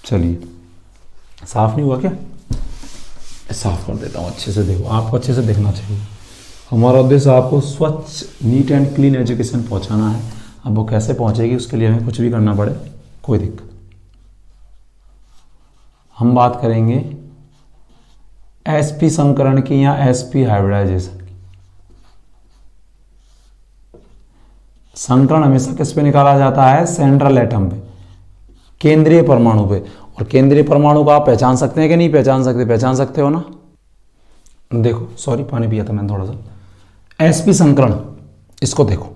चलिए, साफ नहीं हुआ क्या? साफ कर देता हूँ अच्छे से। देखो, आपको अच्छे से देखना चाहिए। हमारा उद्देश्य आपको स्वच्छ, नीट एंड क्लीन एजुकेशन पहुँचाना है। अब वो कैसे पहुँचेगी, उसके लिए हमें कुछ भी करना पड़े, कोई दिक्कत। हम बात करेंगे एसपी संकरण की या एसपी हाइब्रिडाइजेशन की। संकरण हमेशा किस पे निकाला जाता है? सेंट्रल एटम पे, केंद्रीय परमाणु पे। और केंद्रीय परमाणु को आप पहचान सकते हैं कि नहीं पहचान सकते? पहचान सकते हो ना। देखो, सॉरी, पानी पिया था मैंने थोड़ा सा। एसपी संकरण, इसको देखो,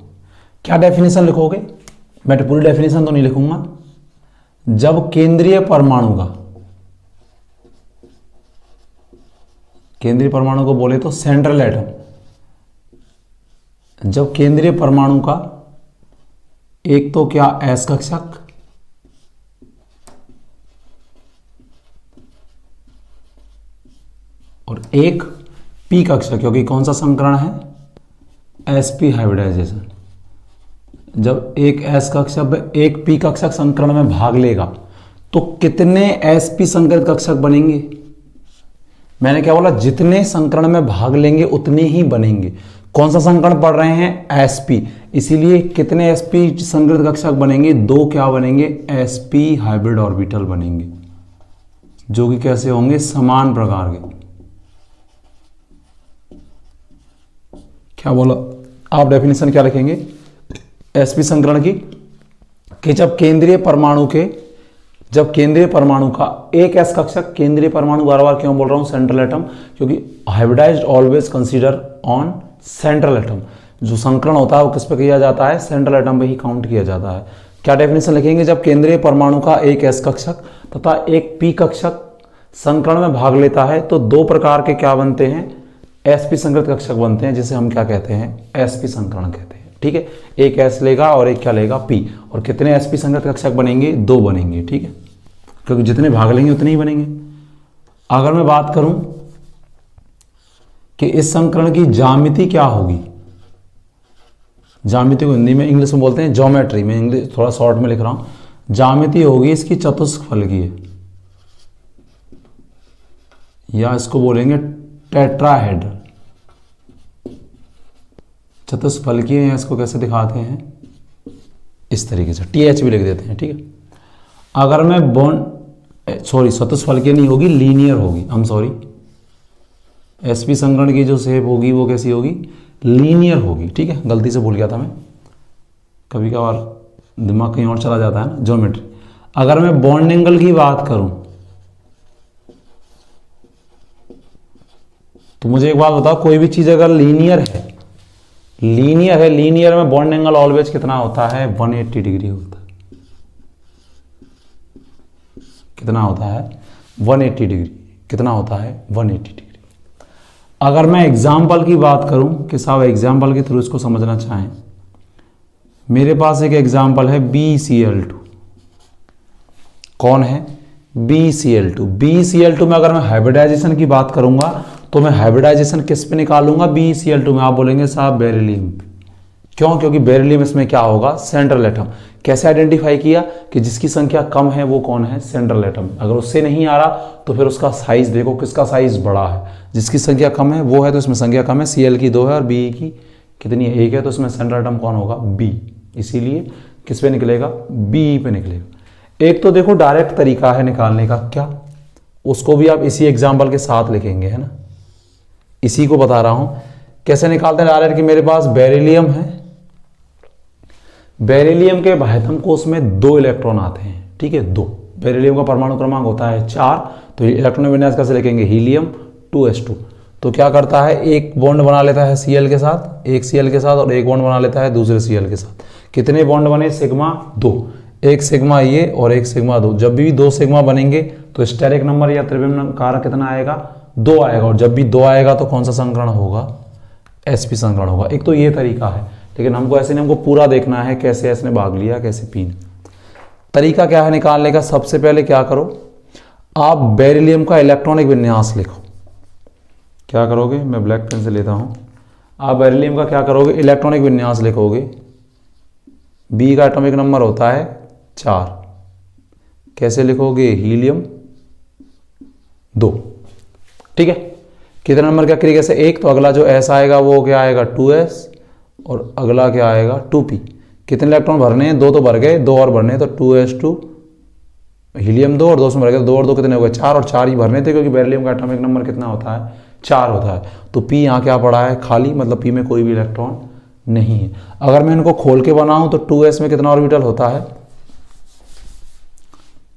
क्या डेफिनेशन लिखोगे? मैं तो पूरी डेफिनेशन तो नहीं लिखूंगा। जब केंद्रीय परमाणु का, केंद्रीय परमाणु को बोले तो सेंट्रल एटम, जब केंद्रीय परमाणु का एक तो क्या एस कक्षक और एक पी कक्षक, क्योंकि कौन सा संकरण है? SP hybridization. जब एक एस कक्षक एक पी कक्षक संकरण में भाग लेगा तो कितने एसपी संकरित कक्षक बनेंगे? मैंने क्या बोला? जितने संकरण में भाग लेंगे उतने ही बनेंगे। कौन सा संकरण पढ़ रहे हैं? एसपी। इसीलिए कितने एसपी संकरित कक्षक बनेंगे? दो क्या बनेंगे? एसपी हाइब्रिड ऑर्बिटल बनेंगे, जो कि कैसे होंगे? समान प्रकार के। क्या बोला? आप डेफिनेशन क्या लिखेंगे एसपी संकरण की? कि जब केंद्रीय परमाणु का एक एस कक्षक, केंद्रीय परमाणु बार बार क्यों बोल रहा हूं? सेंट्रल एटम, क्योंकि hybridized always consider on central atom. जो संकरण होता है वो किस पे किया जाता है? सेंट्रल एटम पे ही काउंट किया जाता है। क्या डेफिनेशन लिखेंगे? जब केंद्रीय परमाणु का एक एस कक्षक तथा एक पी कक्षक संकरण में भाग लेता है तो दो प्रकार के क्या बनते हैं? एसपी संकरित कक्षक बनते हैं, जिसे हम क्या कहते हैं? एसपी संकरण कहते हैं। ठीक है, एक एस लेगा और एक क्या लेगा? पी। और कितने एसपी संकरित कक्षक बनेंगे? दो बनेंगे। ठीक है, क्योंकि जितने भाग लेंगे उतने ही बनेंगे। अगर मैं बात करूं कि इस संकरण की ज्यामिति क्या होगी, ज्यामिति को हिंदी में, इंग्लिश में बोलते हैं ज्योमेट्री, मैं इंग्लिश थोड़ा शॉर्ट में लिख रहा हूं। ज्यामिति होगी इसकी चतुष्फलकीय, या इसको बोलेंगे टेट्राहेड्रल। चतुष्फलकीय, या इसको कैसे दिखाते हैं? इस तरीके से टीएच भी लिख देते हैं। ठीक है, अगर मैं चतुष्फलकीय नहीं होगी, लीनियर होगी। हम सॉरी, एसपी संकरण की जो शेप होगी वो कैसी होगी? लीनियर होगी। ठीक है, गलती से भूल गया था मैं, कभी कभार दिमाग कहीं और चला जाता है ना, ज्योमेट्री। अगर मैं बॉन्ड एंगल की बात करूं तो मुझे एक बात बताओ, कोई भी चीज अगर लीनियर में बॉन्ड एंगल ऑलवेज कितना होता है? 180 डिग्री होता है। कितना होता है? 180 डिग्री। कितना होता है? 180 डिग्री। अगर मैं एग्जाम्पल की बात करूं कि साहब एग्जाम्पल के थ्रू इसको समझना चाहें, मेरे पास एक एग्जाम्पल है BCl2। कौन है? BCl2। BCl2 में अगर मैं हाइब्रिडाइजेशन की बात करूंगा तो मैं हाइब्रिडाइजेशन किस पे निकालूंगा? BCl2 में। आप बोलेंगे साहब बेरिलियम पे। क्यों? क्योंकि बेरिलियम इसमें क्या होगा? Central atom. कैसे आइडेंटिफाई किया कि जिसकी संख्या कम है वो कौन है? Central atom. अगर उससे नहीं आ रहा तो फिर उसका साइज देखो, किसका साइज बड़ा है? जिसकी संख्या कम है वो है, तो इसमें संख्या कम है। Cl की 2 है और Be की कितनी है? 1 है, तो इसमें सेंट्रल एटम कौन होगा? B। इसीलिए किस पे निकलेगा? B पे निकलेगा। एक तो देखो डायरेक्ट तरीका है निकालने का, क्या? उसको भी आप इसी एग्जाम्पल के साथ लिखेंगे, है ना। इसी को बता रहा हूं कैसे निकालते हैं डायरेक्ट। कि मेरे पास बेरिलियम है, बेरिलियम के बाह्यतम कोष में 2 इलेक्ट्रॉन आते हैं। ठीक है, 2। बेरिलियम का परमाणु क्रमांक होता है 4, तो इलेक्ट्रॉन विन्यास कैसे लिखेंगे? Helium 2s2। तो क्या करता है? एक बॉन्ड बना लेता है Cl के साथ, एक Cl के साथ, और एक बॉन्ड बना लेता है दूसरे Cl के साथ। कितने बॉन्ड बने? सिग्मा 2। एक सिग्मा ये और एक सिग्मा 2। जब भी 2 सिग्मा बनेंगे तो स्टेरिक नंबर या त्रिविम कारक कितना आएगा? 2 आएगा। और जब भी 2 आएगा तो कौन सा संकरण होगा? एसपी संकरण होगा। एक तो ये तरीका है, लेकिन हमको ऐसे नहीं, हमको पूरा देखना है कैसे एस ने भाग लिया, कैसे पी ने। तरीका क्या है निकालने का? सबसे पहले क्या करो, आप बेरिलियम का इलेक्ट्रॉनिक विन्यास लिखो। क्या करोगे? मैं ब्लैक पेन से लेता हूं। आप बेरिलियम का क्या करोगे? इलेक्ट्रॉनिक विन्यास लिखोगे। बी का एटॉमिक नंबर होता है 4, कैसे लिखोगे, हीलियम 2, ठीक है। कितने नंबर का क्रिया से 1, तो अगला जो S आएगा वो क्या आएगा 2s, और अगला क्या आएगा 2p। कितने इलेक्ट्रॉन भरने हैं, 2 तो भर गए, 2 और भरने हैं, तो 2s2 हीलियम 2 और 2 में भर गए, 2 और 2 कितने हो गए 4, और 4 ही भरने थे क्योंकि बेरिलियम का एटॉमिक नंबर कितना होता है 4 होता है। तो p यहाँ क्या पड़ा है खाली, मतलब p में कोई भी इलेक्ट्रॉन नहीं है। अगर मैं इनको खोल के बनाऊं तो 2s में कितना ऑर्बिटल होता है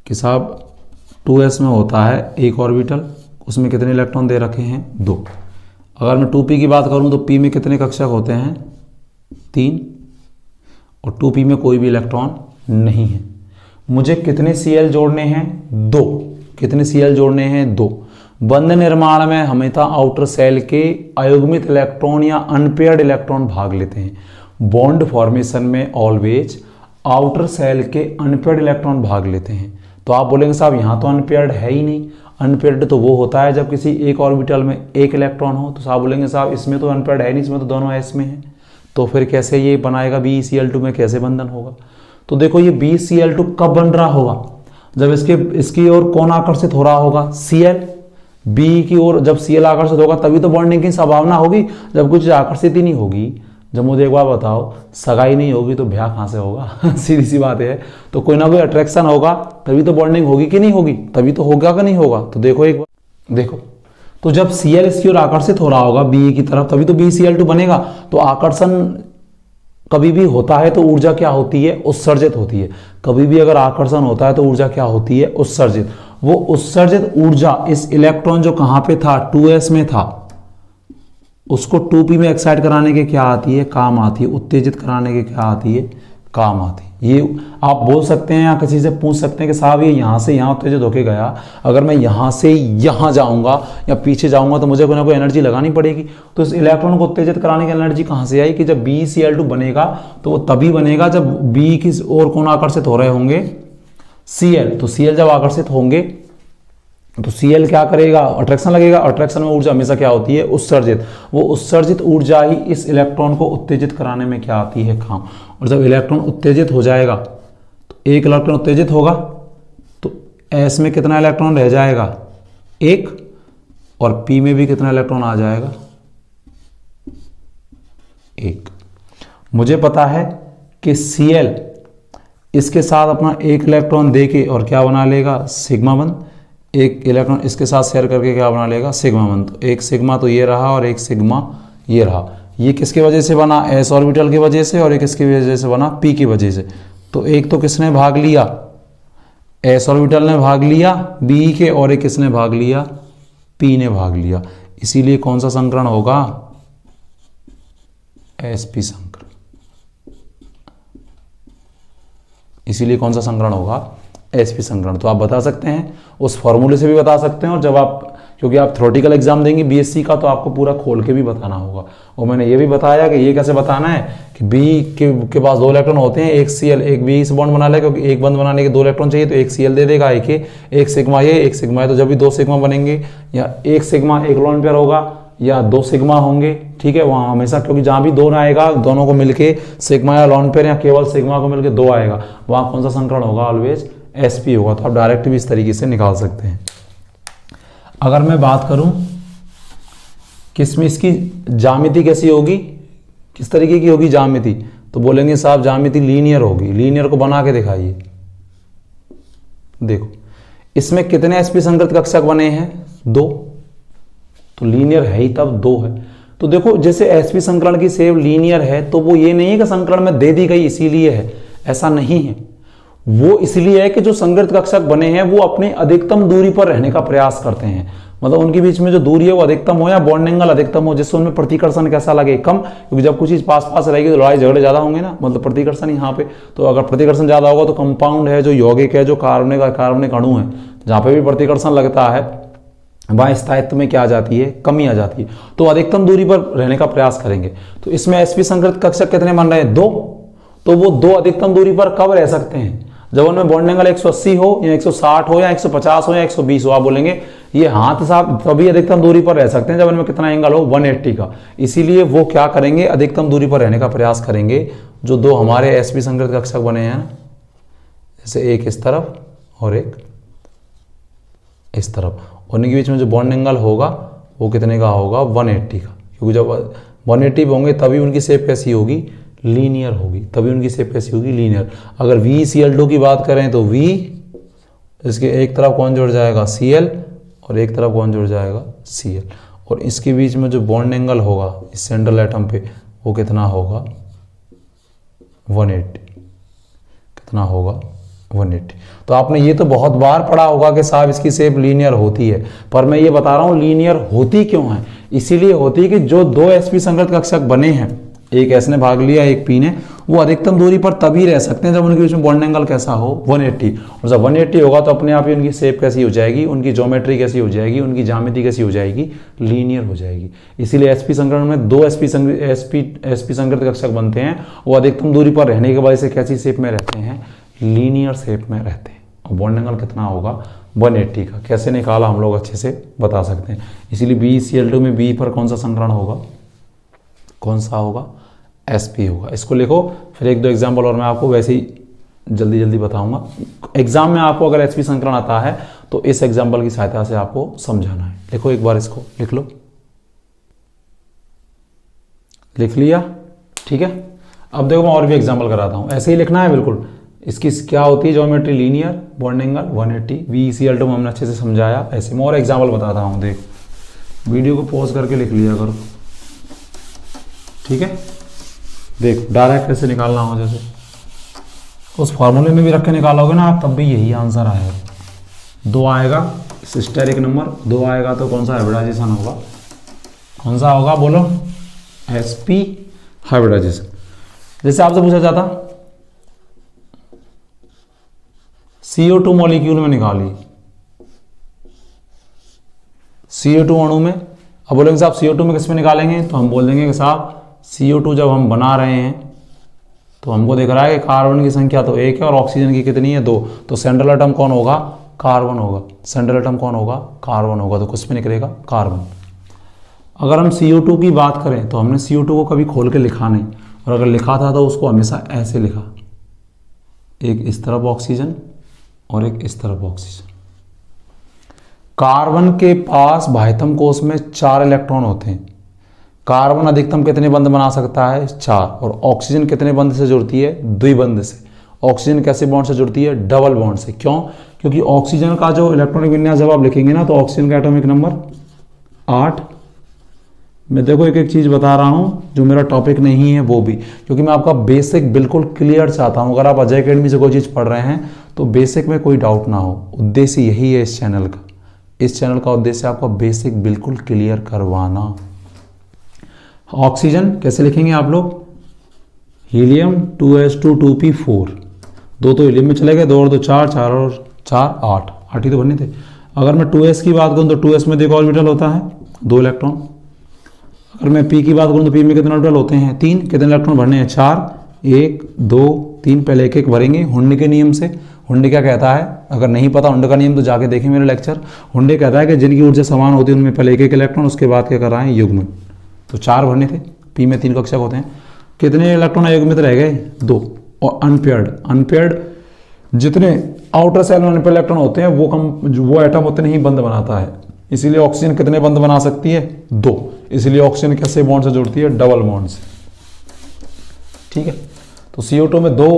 कि साहब 2s में होता है 1 ऑर्बिटल, उसमें कितने इलेक्ट्रॉन दे रखे हैं 2। अगर मैं 2p की बात करूं तो p में कितने कक्षक होते हैं 3, और 2p में कोई भी इलेक्ट्रॉन नहीं है। मुझे कितने Cl जोड़ने हैं 2, कितने Cl जोड़ने हैं 2। बंध निर्माण में हमेशा आउटर सेल के अयुग्मित इलेक्ट्रॉन या अनपेयर्ड इलेक्ट्रॉन भाग लेते हैं। बॉन्ड फॉर्मेशन में ऑलवेज आउटर सेल के अनपेयर्ड इलेक्ट्रॉन भाग लेते हैं। तो आप बोलेंगे साहब यहाँ तो अनपेयर्ड है ही नहीं, अनपेयर्ड तो वो होता है जब किसी एक ऑर्बिटल में एक इलेक्ट्रॉन हो। तो साहब बोलेंगे साहब इसमें तो अनपेयर्ड है नहीं, इसमें तो दोनों s में है, तो फिर कैसे ये बनाएगा BeCl2 में कैसे बंधन होगा। तो देखो ये BeCl2 कब बन रहा होगा, जब इसकी ओर कौन आकर्षित हो रहा होगा Cl, B की ओर जब Cl आकर्षित होगा तभी तो बॉन्डिंग की संभावना होगी। जब कुछ आकर्षित ही नहीं होगी, जब मुझे एक बार बताओ सगाई नहीं होगी तो ब्याह कहाँ से होगा सीधी सी बात है। तो कोई ना कोई अट्रैक्शन होगा तभी तो बॉन्डिंग होगी कि नहीं होगी, तभी तो होगा कि नहीं होगा। तो देखो एक बार देखो, तो जब Cl इसकी ओर आकर्षित हो रहा होगा Be की तरफ तभी तो BeCl2 बनेगा। तो आकर्षण कभी भी होता है तो ऊर्जा क्या होती है उत्सर्जित होती है। कभी भी अगर आकर्षण होता है तो ऊर्जा क्या होती है उत्सर्जित। वो उत्सर्जित ऊर्जा इस इलेक्ट्रॉन जो कहां पे था 2s में था उसको 2p में एक्साइट कराने के क्या आती है काम आती है, उत्तेजित कराने के क्या आती है काम आती है। ये आप बोल सकते हैं या किसी से पूछ सकते हैं कि साहब ये यहाँ से यहाँ उत्तेजित होके गया, अगर मैं यहाँ से यहाँ जाऊँगा या पीछे जाऊँगा तो मुझे कोई ना कोई एनर्जी लगानी पड़ेगी। तो इस इलेक्ट्रॉन को उत्तेजित कराने की एनर्जी कहाँ से आई कि जब BeCl2 बनेगा तो वो तभी बनेगा जब B की ओर कौन आकर्षित हो रहे होंगे Cl। तो Cl जब आकर्षित होंगे तो Cl क्या करेगा अट्रैक्शन लगेगा। अट्रैक्शन में ऊर्जा हमेशा क्या होती है उत्सर्जित। वो उत्सर्जित ऊर्जा ही इस इलेक्ट्रॉन को उत्तेजित कराने में क्या आती है काम। और जब इलेक्ट्रॉन उत्तेजित हो जाएगा तो एक इलेक्ट्रॉन उत्तेजित होगा तो S में कितना इलेक्ट्रॉन रह जाएगा 1, और P में भी कितना इलेक्ट्रॉन आ जाएगा 1। मुझे पता है कि Cl इसके साथ अपना एक इलेक्ट्रॉन देके और क्या बना लेगा सिग्मा बंध, एक इलेक्ट्रॉन इसके साथ शेयर करके क्या बना लेगा सिग्मा बंध। तो एक सिग्मा तो ये रहा और एक सिग्मा ये रहा। ये किसके वजह से बना s ऑर्बिटल की वजह से, और एक किसकी वजह से बना p की वजह से। तो एक तो किसने भाग लिया s ऑर्बिटल ने भाग लिया b के, और एक किसने भाग लिया p ने भाग लिया। इसीलिए कौन सा संकरण होगा sp संकरण। इसीलिए कौन सा संकरण होगा sp संकरण। तो आप बता सकते हैं उस फॉर्मूले से भी बता सकते हैं, और जब आप क्योंकि आप थ्योरेटिकल एग्जाम देंगे बीएससी का तो आपको पूरा खोल के भी बताना होगा। और मैंने ये भी बताया कि ये कैसे बताना है कि बी के पास 2 इलेक्ट्रॉन होते हैं, एक Cl एक बी से बॉन्ड बना ले, क्योंकि एक बंद बनाने के 2 इलेक्ट्रॉन चाहिए तो एक Cl दे देगा एक सिग्मा ये एक सिग्मा है। तो जब भी 2 सिग्मा बनेंगे या एक सिग्मा एक लोन पेयर होगा या 2 सिग्मा होंगे, ठीक है, वहाँ हमेशा क्योंकि जहाँ भी 2 आएगा दोनों को मिलके सिग्मा या लॉन पेयर या केवल सिग्मा को मिलके 2 आएगा, वहाँ कौन सा संकरण होगा ऑलवेज sp होगा। तो आप डायरेक्ट भी इस तरीके से निकाल सकते हैं। अगर मैं बात करूं किसमें इसकी ज्यामिति कैसी होगी, किस तरीके की होगी ज्यामिति, तो बोलेंगे साहब ज्यामिति लीनियर होगी। लीनियर को बना के दिखाइए। देखो इसमें कितने sp संकृत कक्षक बने हैं 2, तो लीनियर है ही तब 2 है। तो देखो जैसे sp संकरण की सेव लीनियर है तो वो ये नहीं है कि संकरण में दे दी गई इसीलिए है, ऐसा नहीं है। वो इसलिए है कि जो संगृत कक्षक बने हैं वो अपनी अधिकतम दूरी पर रहने का प्रयास करते हैं, मतलब उनके बीच में जो दूरी है वो अधिकतम हो या बॉन्ड एंगल अधिकतम हो, जिससे उनमें प्रतिकर्षण कैसा लगे कम, क्योंकि जब कुछ चीज पास पास रहेगी तो लड़ाई झगड़े ज्यादा होंगे ना, मतलब प्रतिकर्षण यहाँ पे। तो अगर प्रतिकर्षण ज्यादा होगा तो कंपाउंड है जो यौगिक है जो कार्बनिक अणु है जहाँ पे भी प्रतिकर्षण लगता है वहाँ स्थायित्व में क्या आ जाती है कमी आ जाती है। तो अधिकतम दूरी पर रहने का प्रयास करेंगे। तो इसमें sp संकृत कक्षक कितने बन रहे हैं 2, तो वो 2 अधिकतम दूरी पर कब रह सकते हैं जब उनमें बॉन्ड एंगल 180 हो या 160 हो या 150 हो या 120 हो। आप बोलेंगे ये हाथ साहब तभी अधिकतम दूरी पर रह सकते हैं जब इनमें कितना एंगल हो 180 का। इसीलिए वो क्या करेंगे अधिकतम दूरी पर रहने का प्रयास करेंगे जो 2 हमारे sp संकृत कक्षक बने हैं, जैसे एक इस तरफ और एक इस तरफ। उनके बीच में जो बॉन्ड एंगल होगा वो कितने का होगा, 180 का, क्योंकि जब 180 होंगे तभी उनकी शेप कैसी होगी, लीनियर होगी, तभी उनकी शेप कैसी होगी, लीनियर। अगर VCl2 की बात करें तो V इसके एक तरफ कौन जुड़ जाएगा, Cl, और एक तरफ कौन जुड़ जाएगा, Cl, और इसके बीच में जो बॉन्ड एंगल होगा इस सेंट्रल एटम पे वो कितना होगा, 180, कितना होगा, 180। तो आपने ये तो बहुत बार पढ़ा होगा कि साहब इसकी शेप लीनियर होती है, पर मैं ये बता रहा हूँ लीनियर होती क्यों है। इसीलिए होती है कि जो दो sp संगत कक्षक बने हैं, एक s ने भाग लिया एक p ने, वो अधिकतम दूरी पर तभी रह सकते हैं जब उनके बीच में बॉन्ड एंगल कैसा हो, 180। और जब 180 होगा तो अपने आप ही उनकी शेप कैसी हो जाएगी, उनकी ज्योमेट्री कैसी हो जाएगी, उनकी ज्यामिति कैसी हो जाएगी, लीनियर हो जाएगी। इसीलिए sp संकरण में दो sp संगत कक्षक बनते हैं, वो अधिकतम दूरी पर रहने की वजह से कैसी शेप में रहते हैं, लीनियर शेप में रहते हैं। और बॉन्ड एंगल कितना होगा, 180 का। कैसे निकाला हम लोग अच्छे से बता सकते हैं। इसीलिए BeCl2 में B पर कौन सा संकरण होगा, कौन सा होगा, sp होगा। इसको लिखो, फिर एक दो एग्जाम्पल और मैं आपको वैसे ही जल्दी जल्दी बताऊंगा। एग्जाम में आपको अगर sp संकरण आता है तो इस एग्जाम्पल की सहायता से आपको समझाना है। लिखो एक बार, इसको लिख लो, लिख लिया, ठीक है। अब देखो मैं और भी एग्जाम्पल कराता हूं, ऐसे ही लिखना है बिल्कुल। इसकी क्या होती है geometry, linear, bond angle 180, VCl2 में हमने अच्छे से समझाया। ऐसे मैं और एग्जाम्पल बताता हूँ, देख वीडियो को पॉज करके लिख लिया करो, ठीक है। देख डायरेक्ट कैसे निकालना हो, जैसे उस फॉर्मूले में भी रख के निकालोगे ना आप, तब भी यही आंसर आएगा। 2 आएगा स्टेरिक नंबर, 2 आएगा तो कौन सा हाइब्रिडाइजेशन होगा, कौन सा होगा बोलो, sp हाइब्रिडाइजेशन। जैसे आपसे पूछा जाता CO2 मॉलिक्यूल में निकाली, CO2 अणु में। अब बोलेंगे साहब CO2 में किस में निकालेंगे, तो हम बोल देंगे कि साहब CO2 जब हम बना रहे हैं तो हमको दिख रहा है कि कार्बन की संख्या तो 1 है और ऑक्सीजन की कितनी है, 2। तो सेंट्रल एटम कौन होगा, कार्बन होगा। सेंट्रल एटम कौन होगा, कार्बन होगा। तो किस में निकलेगा, कार्बन। अगर हम CO2 की बात करें तो हमने CO2 को कभी खोल के लिखा नहीं, और अगर लिखा था तो उसको हमेशा ऐसे लिखा, एक इस तरफ ऑक्सीजन और एक इस तरफ ऑक्सीजन। कार्बन के पास बाह्यतम कोश में 4 इलेक्ट्रॉन होते हैं। कार्बन अधिकतम कितने बंध बना सकता है, 4। और ऑक्सीजन कितने बंध से जुड़ती है, द्विबंध से। ऑक्सीजन कैसे बॉन्ड से जुड़ती है, डबल बॉन्ड से। क्यों, क्योंकि ऑक्सीजन का जो इलेक्ट्रॉनिक विन्यास जब आप लिखेंगे ना, तो ऑक्सीजन का एटॉमिक नंबर 8। मैं देखो एक एक चीज बता रहा हूं जो मेरा टॉपिक नहीं है वो भी, क्योंकि मैं आपका बेसिक बिल्कुल क्लियर चाहता हूं। अगर आप अजय अकेडमी से कोई चीज पढ़ रहे हैं तो बेसिक में कोई डाउट ना हो। उद्देश्य यही है इस चैनल का। इस चैनल का उद्देश्य आपका बेसिक बिल्कुल क्लियर करवाना। ऑक्सीजन कैसे लिखेंगे आप लोग, हीलियम 2s2 2p4। 2 तो हीलियम में चले गए, 2 और 2 4, 4 और 4 8, 8 ही तो बनने थे। अगर मैं 2s की बात करूं तो 2s में देखो ऑर्बिटल होता है 2 इलेक्ट्रॉन। अगर मैं p की बात करूं तो p में कितने ऑर्बिटल होते हैं 3। कितने इलेक्ट्रॉन भरने हैं 4, 1 2 3। पहले एक एक भरेंगे हुंडे के नियम से। हुंडे क्या कहता है, अगर नहीं पता हुंडे का नियम तो जाके देखें मेरे लेक्चर। हुंडे कहता है कि जिनकी ऊर्जा समान होती है उनमें पहले एक एक इलेक्ट्रॉन, उसके बाद क्या कर रहा है, युग्मन। तो 4 भरने थे, p में 3 कक्षक होते हैं। कितने इलेक्ट्रॉन अयुग्मित रह गए, 2। और अनपेयर्ड जितने आउटर सेल में अनपेयर्ड इलेक्ट्रॉन होते हैं वो एटम उतने ही बंध बनाता है। इसीलिए ऑक्सीजन कितने बंध बना सकती है, 2। इसलिए ऑक्सीजन कैसे बॉन्ड से जुड़ती है, डबल बॉन्ड से। ठीक है, तो CO2 में 2,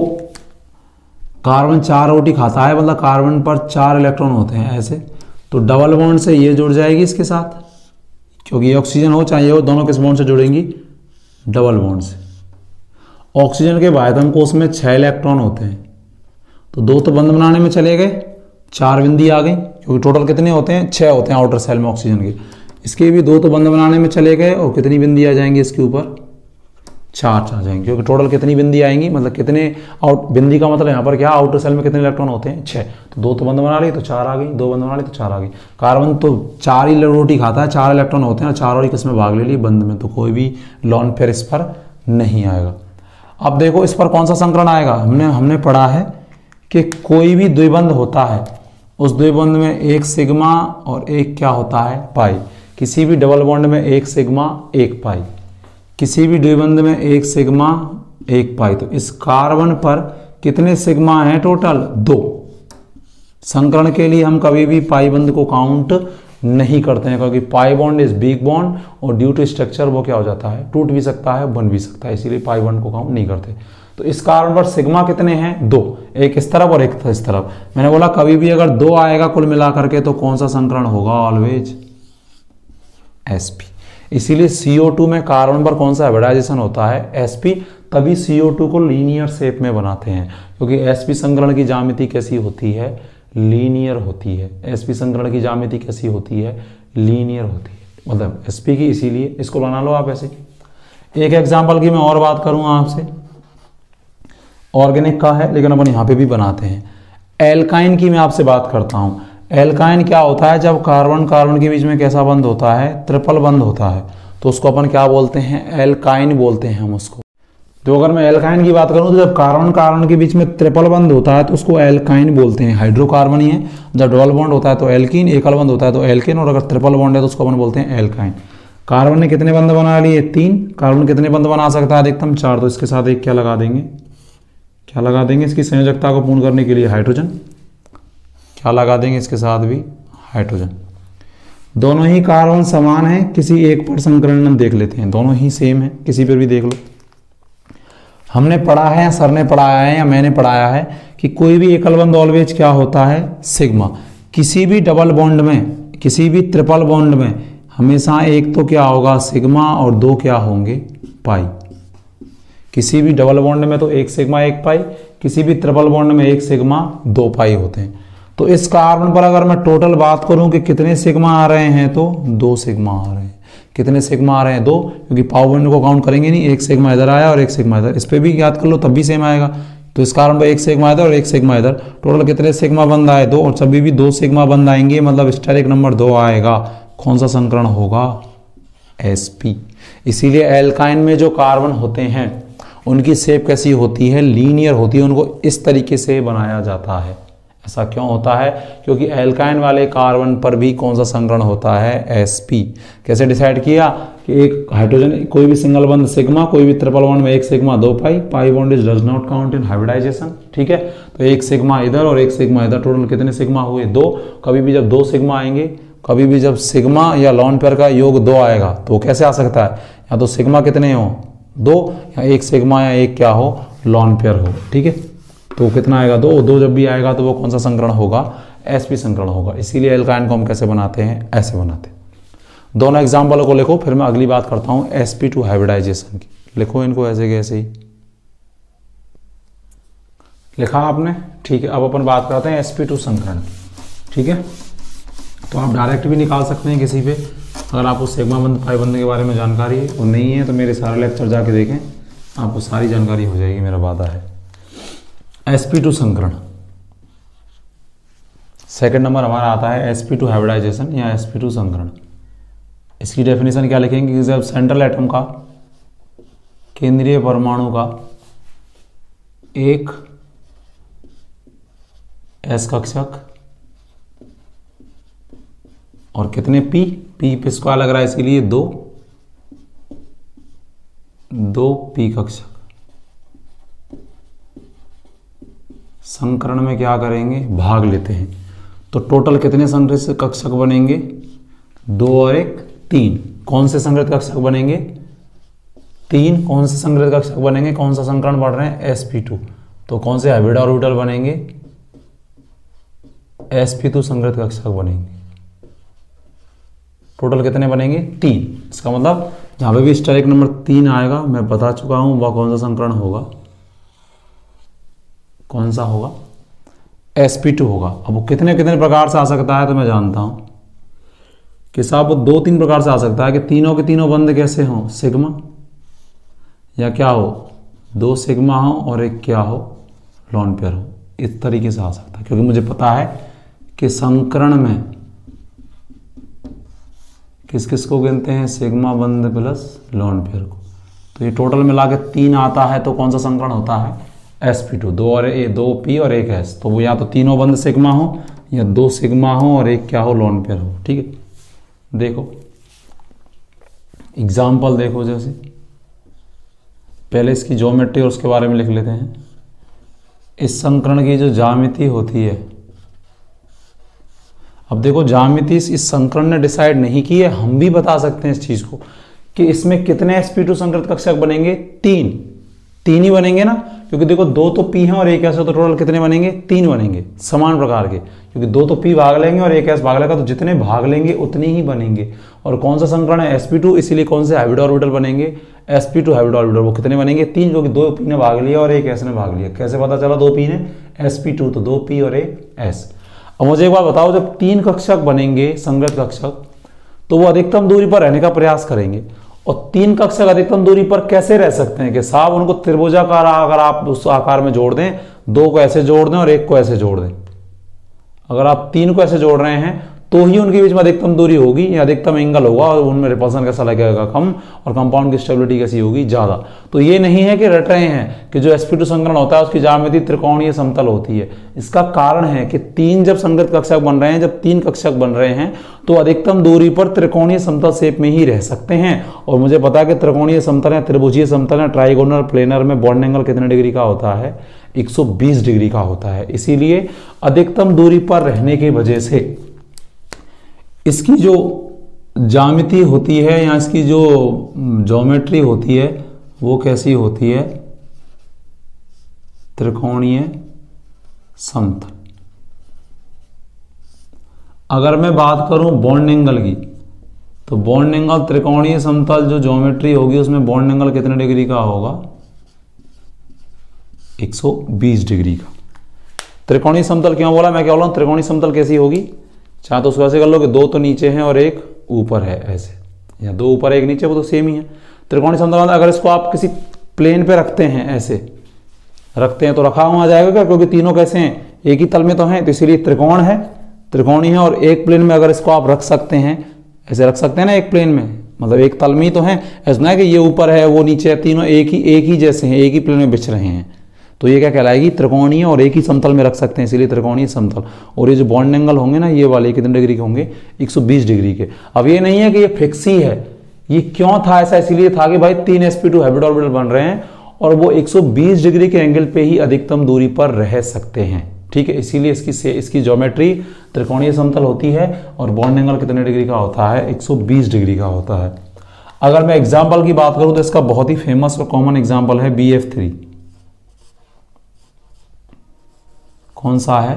कार्बन 4 रोटी खाता है, मतलब कार्बन पर 4 इलेक्ट्रॉन होते हैं ऐसे। तो डबल बॉन्ड से ये जुड़ जाएगी इसके साथ, क्योंकि ये ऑक्सीजन हो चाहे ये हो, दोनों किस बॉन्ड से जुड़ेंगी, डबल बॉन्ड से। ऑक्सीजन के बाह्यतम कोश में 6 इलेक्ट्रॉन होते हैं, तो 2 तो बंध बनाने में चले गए, 4 बिंदी आ गई, क्योंकि टोटल कितने होते हैं, 6 होते हैं आउटर सेल में ऑक्सीजन के। इसके भी 2 तो बंध बनाने में चले गए, और कितनी बिंदी आ जाएंगी इसके ऊपर, 4 आ जाएंगे। क्योंकि टोटल कितनी बिंदी आएंगी, मतलब कितने बिंदी का मतलब यहाँ पर क्या, आउटर सेल में कितने इलेक्ट्रॉन होते हैं, 6। तो 2 तो बंध बना ली तो 4 आ गई, 2 बंध बना ली तो 4 आ गई। कार्बन तो 4 ही रोटी खाता है, 4 इलेक्ट्रॉन होते हैं, 4 और किसमें भाग ले ली, बंध में। तो कोई भी लॉन पेयर इस पर नहीं आएगा। अब देखो इस पर कौन सा संकरण आएगा, हमने पढ़ा है कि कोई भी द्विबंध होता है, उस द्विबंध में एक सिग्मा और एक क्या होता है, पाई। किसी भी डबल बॉन्ड में एक सिग्मा एक पाई, किसी भी द्विबंध में एक सिग्मा एक पाई। तो इस कार्बन पर कितने सिग्मा हैं टोटल, 2। संकरण के लिए हम कभी भी पाई बंद को काउंट नहीं करते हैं, क्योंकि पाई बॉन्ड इज बिग बॉन्ड और ड्यू टू स्ट्रक्चर वो क्या हो जाता है, टूट भी सकता है, बन भी सकता है, इसीलिए पाई बॉन्ड को काउंट नहीं करते। तो इस कारण पर सिग्मा कितने हैं, 2, एक इस तरफ और एक इस तरफ। मैंने बोला कभी भी अगर 2 आएगा कुल मिलाकर के तो कौन सा संकरण होगा, ऑलवेज sp। इसीलिए CO2 में कार्बन पर कौन सा हाइब्रिडाइजेशन होता है, sp। तभी CO2 को लीनियर शेप में बनाते हैं, क्योंकि sp संकरण की ज्यामिति कैसी होती है, लीनियर होती है। sp संकरण की ज्यामिति कैसी होती है, लीनियर होती है, मतलब sp की, इसीलिए इसको बना लो आप ऐसे। एक एग्जांपल की मैं और बात करूंगा आपसे, ऑर्गेनिक का है लेकिन अपन यहाँ पे भी बनाते हैं। एल्काइन की मैं आपसे बात करता हूँ। एल्काइन क्या होता है, जब कार्बन कार्बन के बीच में कैसा बंध होता है, ट्रिपल बंध होता है, तो उसको अपन क्या बोलते हैं, एल्काइन बोलते हैं हम उसको। तो अगर मैं एल्काइन की बात करूं तो जब कार्बन कार्बन के बीच में ट्रिपल बंध होता है तो उसको एल्काइन बोलते हैं। हाइड्रोकार्बन ही है, जब डबल बॉन्ड होता है तो एल्कीन, एकल बंध होता है तो एल्केन, और अगर ट्रिपल बॉन्ड है तो उसको अपन बोलते हैं एल्काइन। कार्बन ने कितने बंध बना लिए, 3। कार्बन कितने बंध बना सकता है अधिकतम, 4। तो इसके साथ एक क्या लगा देंगे, क्या लगा देंगे, इसकी संयोजकता को पूर्ण करने के लिए हाइड्रोजन। क्या लगा देंगे इसके साथ भी, हाइड्रोजन। दोनों ही कार्बन समान है, किसी एक पर संकरण देख लेते हैं, दोनों ही सेम है, किसी पर भी देख लो। हमने पढ़ा है, सर ने पढ़ाया है या मैंने पढ़ाया है कि कोई भी एकल बंध ऑलवेज क्या होता है, सिग्मा। किसी भी डबल बॉन्ड में, किसी भी ट्रिपल बॉन्ड में हमेशा एक तो क्या होगा, सिग्मा, और 2 क्या होंगे, पाई। किसी भी डबल बॉन्ड में तो 1 सिग्मा 1 पाई, किसी भी ट्रिपल बॉन्ड में 1 सिग्मा 2 पाई होते हैं। तो इस कार्बन पर अगर मैं टोटल बात करूं कि कितने सिग्मा आ रहे हैं, तो 2 सिग्मा आ रहे हैं। कितने सिग्मा आ रहे हैं, 2, क्योंकि पावर बॉन्ड को काउंट करेंगे नहीं, 1 सिग्मा इधर आया और 1 सिग्मा इधर, इस पे भी याद कर लो तब भी सेम आएगा। तो इस कार्बन पर 1 सिग्मा इधर और 1 सिग्मा इधर, टोटल कितने सिग्मा बंद आए, 2, और सभी भी 2 सिग्मा बंद आएंगे, मतलब स्टेरिक नंबर 2 आएगा। कौन सा संकरण होगा, sp। इसीलिए एल्काइन में जो कार्बन होते हैं उनकी शेप कैसी होती है, लीनियर होती है, उनको इस तरीके से बनाया जाता है। ऐसा क्यों होता है, क्योंकि एल्काइन वाले कार्बन पर भी कौन सा संकरण होता है, sp। कैसे डिसाइड किया कि एक हाइड्रोजन, कोई भी सिंगल बंद सिग्मा, कोई भी ट्रिपल बॉन्ड में 1 sigma 2 pi, pi bond is does not count in hybridization, ठीक है। तो 1 सिग्मा इधर और 1 सिग्मा इधर, टोटल कितने सिग्मा हुए, 2। कभी भी जब 2 सिग्मा आएंगे, कभी भी जब सिग्मा या लॉन पेयर का योग 2 आएगा तो कैसे आ सकता है, या तो सिग्मा कितने हो, 2, या 1 सिग्मा या 1 क्या हो, लॉन पेयर हो, ठीक है। तो कितना आएगा, 2 जब भी आएगा तो वो कौन सा संकरण होगा, sp संकरण होगा। इसीलिए एल्काइन को हम कैसे बनाते हैं, ऐसे बनाते हैं। दोनों एग्जाम्पलों को लिखो, फिर मैं अगली बात करता हूं sp2 हाइब्रिडाइजेशन की। लिखो इनको ऐसे के ऐसे ही, लिखा आपने, ठीक है। अब अपन बात करते हैं sp2 संकरण की, ठीक है। तो आप डायरेक्ट भी निकाल सकते हैं किसी पे, अगर आपको सिग्मा बंध पाई बंध के बारे में जानकारी है और नहीं है तो मेरे सारे लेक्चर जाके देखें, आपको सारी जानकारी हो जाएगी, मेरा वादा है। sp2 संकरण, सेकंड नंबर हमारा आता है sp2 हाइब्रिडाइजेशन या sp2 संकरण। इसकी डेफिनेशन क्या लिखेंगे कि जब सेंट्रल एटम का, केंद्रीय परमाणु का एक s कक्षक और कितने p पे स्क्वायर लग रहा है इसीलिए 2 p कक्षक संकरण में क्या करेंगे, भाग लेते हैं। तो टोटल कितने संग्रहित कक्षक बनेंगे, 2 और 1 3। कौन से संग्रहित कक्षक बनेंगे, 3। कौन से संग्रहित कक्षक बनेंगे, कौन सा संकरण पढ़ रहे हैं, sp2। तो कौन से हाइब्रिड ऑर्बिटल बनेंगे, sp2 संग्रहित कक्षक बनेंगे। टोटल कितने बनेंगे, 3। इसका मतलब जहां पे भी स्टेरिक नंबर 3 आएगा, मैं बता चुका हूं वह कौन सा संकरण होगा, कौन सा होगा, sp2 होगा। अब वो कितने कितने प्रकार से आ सकता है तो मैं जानता हूं कि साहब वो 2-3 प्रकार से आ सकता है कि तीनों के तीनों बंध कैसे हो, सिग्मा, या क्या हो, 2 सिग्मा हो और 1 क्या हो, लॉन पेयर हो। इस तरीके से आ सकता है, क्योंकि मुझे पता है कि संकरण में किस किस को गिनते हैं, सिग्मा बंध प्लस लॉन पेयर को। तो ये टोटल मिला के 3 आता है, तो कौन सा संकरण होता है, sp2। 2 p और 1 s। तो वो या तो तीनों बंध सिग्मा हो या 2 सिग्मा हो और 1 क्या हो, लॉन पेयर हो, ठीक है। देखो एग्जाम्पल देखो, जैसे पहले इसकी ज्योमेट्री और उसके बारे में लिख लेते हैं। इस संकरण की जो ज्यामिति होती है अब देखो ज्यामिति इस संकरण ने डिसाइड नहीं की है, हम भी बता सकते हैं इस चीज को कि इसमें कितने sp2 संकृत कक्षक बनेंगे, तीन ही बनेंगे ना, क्योंकि देखो 2 तो p हैं और 1 s है, तो टोटल कितने बनेंगे, 3 बनेंगे समान प्रकार के, क्योंकि 2 तो p भाग लेंगे और 1 s भाग लेगा, तो जितने भाग लेंगे उतने ही बनेंगे। और कौन सा संकरण है, sp2, इसीलिए कौन से हाइब्रिड ऑर्बिटल बनेंगे, sp2 हाइब्रिड ऑर्बिटल। वो कितने बनेंगे, 3, क्योंकि 2 p ने भाग लिया और 1 s ने भाग लिया। कैसे पता चला 2 p ने, sp2, तो 2 p और 1 s। अब मुझे एक बात बताओ, जब 3 कक्षक बनेंगे संगत कक्षक, तो वो अधिकतम दूरी पर रहने का प्रयास करेंगे, और 3 कक्षक अधिकतम दूरी पर कैसे रह सकते हैं कि साहब उनको त्रिभुजाकार अगर आप उस आकार में जोड़ दें, 2 को ऐसे जोड़ दें और 1 को ऐसे जोड़ दें, अगर आप 3 को ऐसे जोड़ रहे हैं तो ही उनके बीच में अधिकतम दूरी होगी या अधिकतम एंगल होगा, और उनमें रिपल्सन कैसा लगेगा, कम, और कंपाउंड की स्टेबिलिटी कैसी होगी, ज्यादा। तो ये नहीं है कि रट रहे हैं कि जो sp2 संकरण होता है उसकी ज्यामिति त्रिकोणीय समतल होती है। इसका कारण है कि 3 जब संगत कक्षक बन रहे हैं, जब 3 कक्षक बन रहे हैं, तो अधिकतम दूरी पर त्रिकोणीय समतल शेप में ही रह सकते हैं। और मुझे पता है कि त्रिकोणीय समतल है, त्रिभुजीय समतल है, ट्राइगोनल, प्लेनर में बॉन्ड एंगल कितने डिग्री का होता है, 120 डिग्री का होता है। इसीलिए अधिकतम दूरी पर रहने की वजह से इसकी जो ज्यामिति होती है या इसकी जो ज्योमेट्री होती है वो कैसी होती है, त्रिकोणीय समतल। अगर मैं बात करूं बॉन्ड एंगल की, तो बॉन्ड एंगल त्रिकोणीय समतल जो ज्योमेट्री होगी उसमें बॉन्ड एंगल कितने डिग्री का होगा, 120 डिग्री का। त्रिकोणीय समतल क्यों बोला, मैं क्या बोला, त्रिकोणीय समतल कैसी होगी, चाहे तो उसको ऐसे कर लो कि 2 तो नीचे हैं और 1 ऊपर है, ऐसे, या 2 ऊपर 1 नीचे, वो तो सेम ही है। त्रिकोणीय समतल अगर इसको आप किसी प्लेन पे रखते हैं, ऐसे रखते हैं, तो रखा हुआ आ जाएगा क्या, क्योंकि तीनों कैसे हैं, एक ही तल में तो हैं, तो इसीलिए त्रिकोण है, त्रिकोणी है। और एक प्लेन में अगर इसको आप रख सकते हैं, ऐसे रख सकते हैं ना, एक प्लेन में, मतलब एक तल में ही तो है, ऐसा ना कि ये ऊपर है वो नीचे है, तीनों एक ही जैसे हैं, एक ही प्लेन में बिछ रहे हैं, तो ये क्या कहलाएगी, त्रिकोणीय, और एक ही समतल में रख सकते हैं, इसीलिए त्रिकोणीय समतल। और ये जो बॉन्ड एंगल होंगे ना, ये वाले कितने डिग्री के होंगे, 120 डिग्री के। अब ये नहीं है कि ये फिक्स ही है, ये क्यों था ऐसा, इसलिए था कि भाई 3 sp2 हाइब्रिड ऑर्बिटल बन रहे हैं और वो 120 डिग्री के एंगल पे ही अधिकतम दूरी पर रह सकते हैं, ठीक है। इसीलिए इसकी ज्योमेट्री त्रिकोणीय समतल होती है और बॉन्ड एंगल कितने डिग्री का होता है, 120 डिग्री का होता है। अगर मैं एग्जाम्पल की बात करूं तो इसका बहुत ही फेमस और कॉमन एग्जाम्पल है BF3। कौन सा है,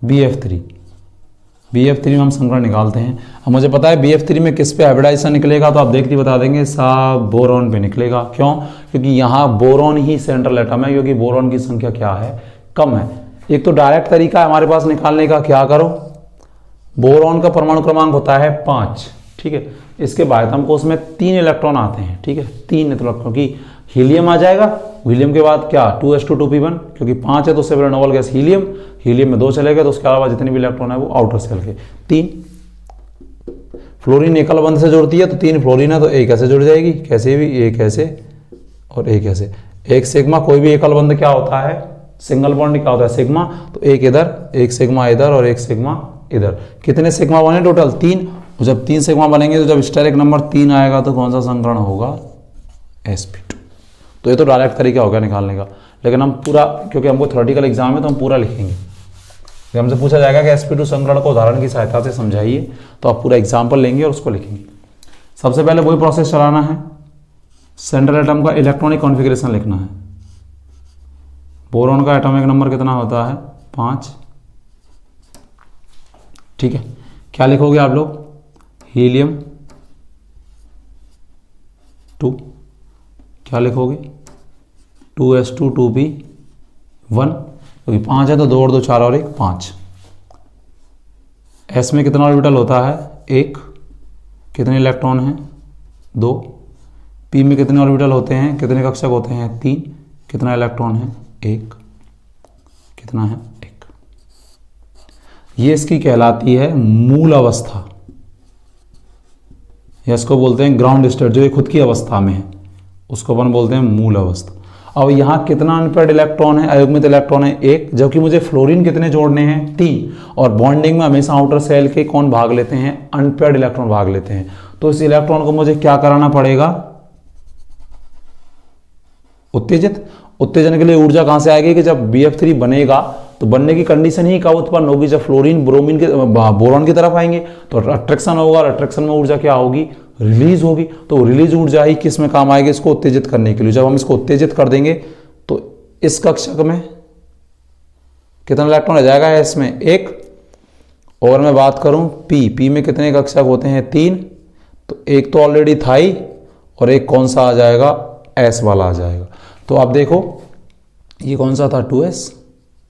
BF3। BF3 में हम संकरण निकालते हैं। अब मुझे पता है BF3 में किस पे हाइब्रिडाइजेशन निकलेगा, तो आप देखते बता देंगे, साहब बोरॉन पे निकलेगा। क्यों, क्योंकि यहाँ बोरॉन ही सेंट्रल एटम है, क्योंकि बोरॉन की संख्या क्या है, कम है। एक तो डायरेक्ट तरीका है हमारे पास निकालने का, क्या करो, बोरॉन का परमाणु क्रमांक होता है 5, ठीक है। इसके बाध्यतम कोष में 3 इलेक्ट्रॉन आते हैं, ठीक है, 3 इलेक्ट्रॉन, क्योंकि हीलियम आ जाएगा, हीलियम के बाद क्या 2s2 2p1, क्योंकि 5 है तो उससे पहले नोबल गैस हीलियम, हीलियम में 2 चले गए, तो उसके अलावा जितने भी इलेक्ट्रॉन है वो आउटर सेल के 3। फ्लोरीन एकल बंध से जुड़ती है, तो 3 फ्लोरीन है तो एक ऐसे जुड़ जाएगी, कैसे भी, एक ऐसे और एक ऐसे। एक सिग्मा, कोई भी एकल बंध क्या होता है, सिंगल बॉन्ड क्या होता है, सिग्मा, तो एक इधर, एक सिग्मा इधर और एक सिग्मा इधर। कितने सिग्मा बने टोटल, 3। जब 3 सिग्मा बनेंगे तो जब स्टेरिक नंबर 3 आएगा तो कौन सा संकरण होगा, sp2। तो ये तो डायरेक्ट तरीका होगा निकालने का, लेकिन हम पूरा, क्योंकि हमको थ्योरेटिकल एग्जाम है तो हम पूरा लिखेंगे। जब हमसे पूछा जाएगा कि sp2 संकरण को उदाहरण की सहायता से समझाइए, तो आप पूरा एग्जाम्पल लेंगे और उसको लिखेंगे। सबसे पहले वही प्रोसेस चलाना है, सेंट्रल एटम का इलेक्ट्रॉनिक कॉन्फ़िगरेशन लिखना है। बोरॉन का एटॉमिक नंबर कितना होता है, 5, ठीक है। क्या लिखोगे आप लोग, हीलियम 2, क्या लिखोगे, 2s2 2p1, क्योंकि 5 है तो 2 और 2 4 और 1 5। s में कितना ऑर्बिटल होता है, 1, कितने इलेक्ट्रॉन हैं, 2। p में कितने ऑर्बिटल होते हैं, कितने कक्षक होते हैं, 3, कितना इलेक्ट्रॉन है, 1, कितना है, 1। ये इसकी कहलाती है मूल अवस्था, या इसको बोलते हैं ग्राउंड स्टेट, जो ये खुद की अवस्था में है उसको अपन बोलते हैं मूल अवस्था। अब यहाँ कितना अनपेयर्ड इलेक्ट्रॉन है, अयुग्मित इलेक्ट्रॉन है 1, जबकि मुझे फ्लोरीन कितने जोड़ने हैं, 3। और बॉन्डिंग में हमेशा आउटर सेल के कौन भाग लेते हैं, अनपेयर्ड इलेक्ट्रॉन भाग लेते हैं। तो इस इलेक्ट्रॉन को मुझे क्या कराना पड़ेगा, उत्तेजित। उत्तेजन के लिए ऊर्जा कहां से आएगी कि जब BF3 बनेगा तो बनने की कंडीशन ही कब उत्पन्न होगी, जब फ्लोरीन ब्रोमीन के बोरॉन की तरफ आएंगे तो अट्रैक्शन होगा, और अट्रैक्शन में ऊर्जा क्या होगी, रिलीज होगी। तो रिलीज ऊर्जा ही किस में काम आएगी, इसको उत्तेजित करने के लिए। जब हम इसको उत्तेजित कर देंगे तो इस कक्षक में कितना इलेक्ट्रॉन रह जाएगा, एस में 1। और मैं बात करूं पी में कितने कक्षक होते हैं, 3। तो एक तो ऑलरेडी था ही, और एक कौन सा आ जाएगा, एस वाला आ जाएगा। तो आप देखो ये कौन सा था, 2s,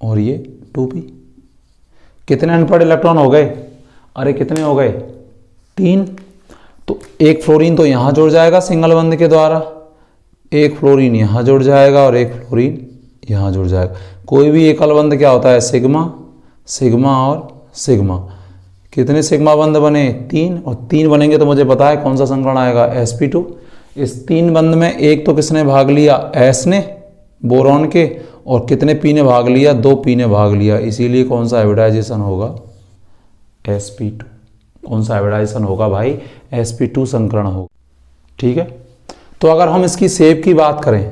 और ये 2p। कितने अनपढ़ इलेक्ट्रॉन हो गए, अरे कितने हो गए, 3। तो एक फ्लोरीन तो यहां जुड़ जाएगा सिंगल बंध के द्वारा, एक फ्लोरीन यहां जुड़ जाएगा, और एक फ्लोरीन यहां जुड़ जाएगा। कोई भी एकल बंध क्या होता है, सिग्मा, सिग्मा और सिग्मा। कितने सिग्मा बंध बने, 3, और 3 बनेंगे तो मुझे पता है कौन सा संकरण आएगा, sp2। इस 3 बंध में एक तो किसने भाग लिया, s ने बोरॉन के, और कितने p ने भाग लिया, 2 p ने भाग लिया। इसीलिए कौन सा हाइब्रिडाइजेशन होगा, sp2। कौन सा हाइब्रिडाइजेशन होगा भाई, sp2 संकरण होगा। ठीक है, तो अगर हम इसकी शेप की बात करें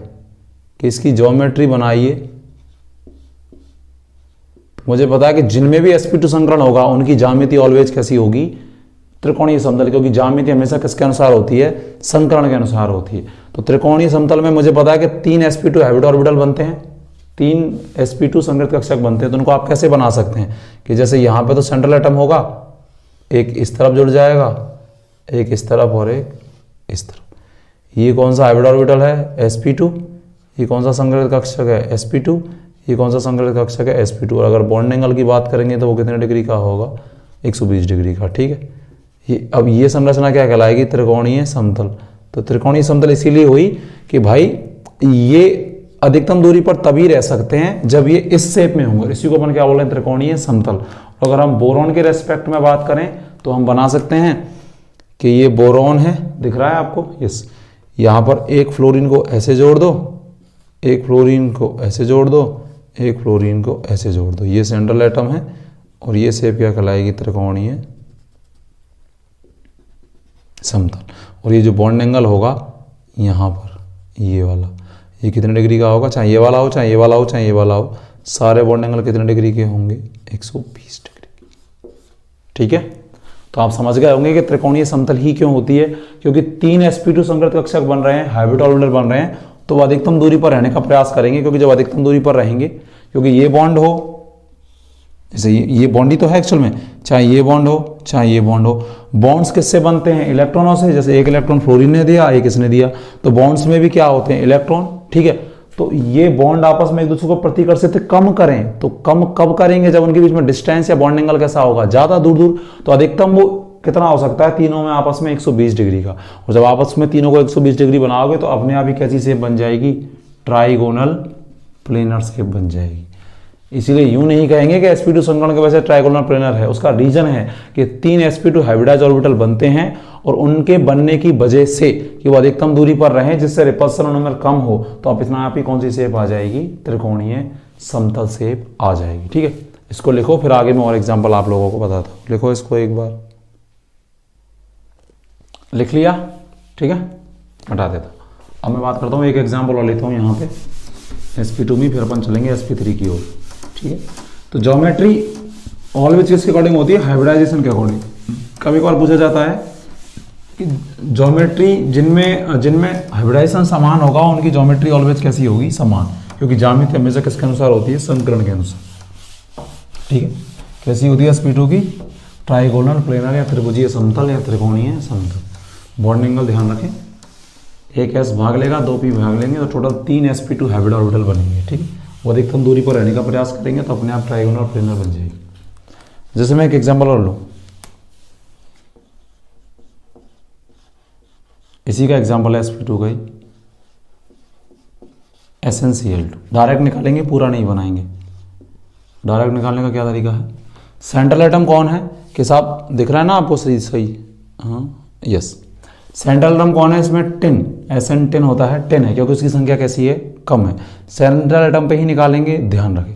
कि इसकी ज्योमेट्री बनाइए, मुझे पता है कि जिनमें भी sp2 संकरण होगा उनकी ज्यामिति ऑलवेज कैसी होगी, त्रिकोणीय समतल, क्योंकि ज्यामिति हमेशा किसके अनुसार होती है, संकरण के अनुसार होती है। तो त्रिकोणीय समतल में मुझे पता है कि 3 sp2 हाइब्रिड ऑर्बिटल बनते हैं, 3 sp2 संगृत कक्षक बनते हैं। तो उनको आप कैसे बना सकते हैं कि जैसे यहाँ पे तो सेंट्रल एटम होगा, एक इस तरफ जुड़ जाएगा, एक इस तरफ और एक इस तरफ। ये कौन सा हाइब्रिड ऑर्बिटल है, sp2। ये कौन सा संगृत कक्षक है, sp2। ये कौन सा संगृत कक्षक है, sp2। और अगर बॉन्ड एंगल की बात करेंगे तो वो कितने डिग्री का होगा, 120 डिग्री का। ठीक है, ये अब ये संरचना क्या कहलाएगी, त्रिकोणीय समतल। तो त्रिकोणीय समतल इसीलिए हुई कि भाई ये अधिकतम दूरी पर तभी रह सकते हैं जब ये इस शेप में होंगे। इसी को अपन क्या बोल रहे हैं, त्रिकोणीय समतल। और अगर हम बोरॉन के रेस्पेक्ट में बात करें तो हम बना सकते हैं कि ये बोरॉन है, दिख रहा है आपको, यस। यहाँ पर एक फ्लोरीन को ऐसे जोड़ दो, एक फ्लोरीन को ऐसे जोड़ दो, एक फ्लोरीन को ऐसे जोड़ दो। ये सेंट्रल एटम है, और ये शेप क्या कहलाएगी, त्रिकोणीय समतल। और ये जो बॉन्ड एंगल होगा यहाँ पर ये वाला, ये कितने डिग्री का होगा, चाहे ये वाला हो, चाहे ये वाला हो, चाहे ये वाला हो, सारे बॉन्ड एंगल कितने डिग्री के होंगे, 120 डिग्री। ठीक है, तो आप समझ गए होंगे कि त्रिकोणीय समतल ही क्यों होती है, क्योंकि 3 sp2 संगृत कक्षक बन रहे हैं, हाइब्रिड ऑर्बिटल बन रहे हैं, तो वो अधिकतम दूरी पर रहने का प्रयास करेंगे। क्योंकि जब अधिकतम दूरी पर रहेंगे, क्योंकि ये बॉन्ड हो, जैसे ये बॉन्ड ही तो है एक्चुअल में, चाहे ये बॉन्ड हो, चाहे ये बॉन्ड हो। बॉन्ड्स किससे बनते हैं, इलेक्ट्रॉनों से। जैसे एक इलेक्ट्रॉन फ्लोरीन ने दिया, एक इसने दिया, तो बॉन्ड्स में भी क्या होते हैं, इलेक्ट्रॉन। ठीक है, तो ये बॉन्ड आपस में एक दूसरे को प्रतिकर्षित कम करें, तो कम कब करेंगे, जब उनके बीच में डिस्टेंस या बॉन्ड एंगल कैसा होगा, ज्यादा दूर दूर। तो अधिकतम वो कितना हो सकता है, तीनों में आपस में 120 डिग्री का। और जब आपस में तीनों को 120 डिग्री बनाओगे तो अपने आप ही कैसी शेप बन जाएगी, ट्राइगोनल प्लेनर शेप बन जाएगी। इसीलिए यूं नहीं कहेंगे कि sp2 संकरण के वजह से ट्राइगोनल प्लेनर है। उसका रीजन है कि 3 sp2 हाइब्रिडाइज ऑर्बिटल बनते हैं, और उनके बनने की वजह से कि वो अधिकतम दूरी पर रहें, जिससे रिपल्सन नंबर कम हो, तो आप इतना आप ही कौन सी शेप आ जाएगी, त्रिकोणीय समतल शेप आ जाएगी। ठीक है, इसको लिखो, फिर आगे मैं और एग्जाम्पल आप लोगों को बताता हूँ। लिखो इसको एक बार, लिख लिया, ठीक है, हटा देता। अब मैं बात करता हूँ, एक एग्जाम्पल और लेता हूँ यहाँ पे sp2 में, फिर अपन चलेंगे sp3 की ओर। ठीक है, तो ज्योमेट्री ऑलवेज किसके अकॉर्डिंग होती है, हाइब्रिडाइजेशन के अकॉर्डिंग। कभी कभार पूछा जाता है कि ज्योमेट्री जिनमें हाइब्रिडाइजेशन समान होगा उनकी ज्योमेट्री ऑलवेज कैसी होगी, समान। क्योंकि ज्यामिति हमेशा किसके अनुसार होती है, संकरण के अनुसार। ठीक है, कैसी होती है sp2 की, ट्राइगोनल प्लेनर या त्रिभुजीय समतल या त्रिकोणीय समतल। बॉन्ड एंगल ध्यान रखें, एक s भाग लेगा, 2 p भाग लेंगे, तो टोटल 3 sp2 हाइब्रिड ऑर्बिटल बनेंगे। ठीक है, वो अधिकतम दूरी पर रहने का प्रयास करेंगे तो अपने आप ट्राइगोनल प्लेनर बन जाएगी। जैसे मैं एक एग्जांपल और लूं, इसी का एग्जांपल है sp2 का ही, SnCl2। डायरेक्ट निकालेंगे, पूरा नहीं बनाएंगे। डायरेक्ट निकालने का क्या तरीका है, सेंट्रल एटम कौन है कि साहब, दिख रहा है ना आपको, सही सही, हाँ यस। सेंट्रल एटम कौन है इसमें, टिन, Sn10 होता है, 10 है क्योंकि उसकी संख्या कैसी है, कम है। सेंट्रल एटम पे ही निकालेंगे, ध्यान रखें।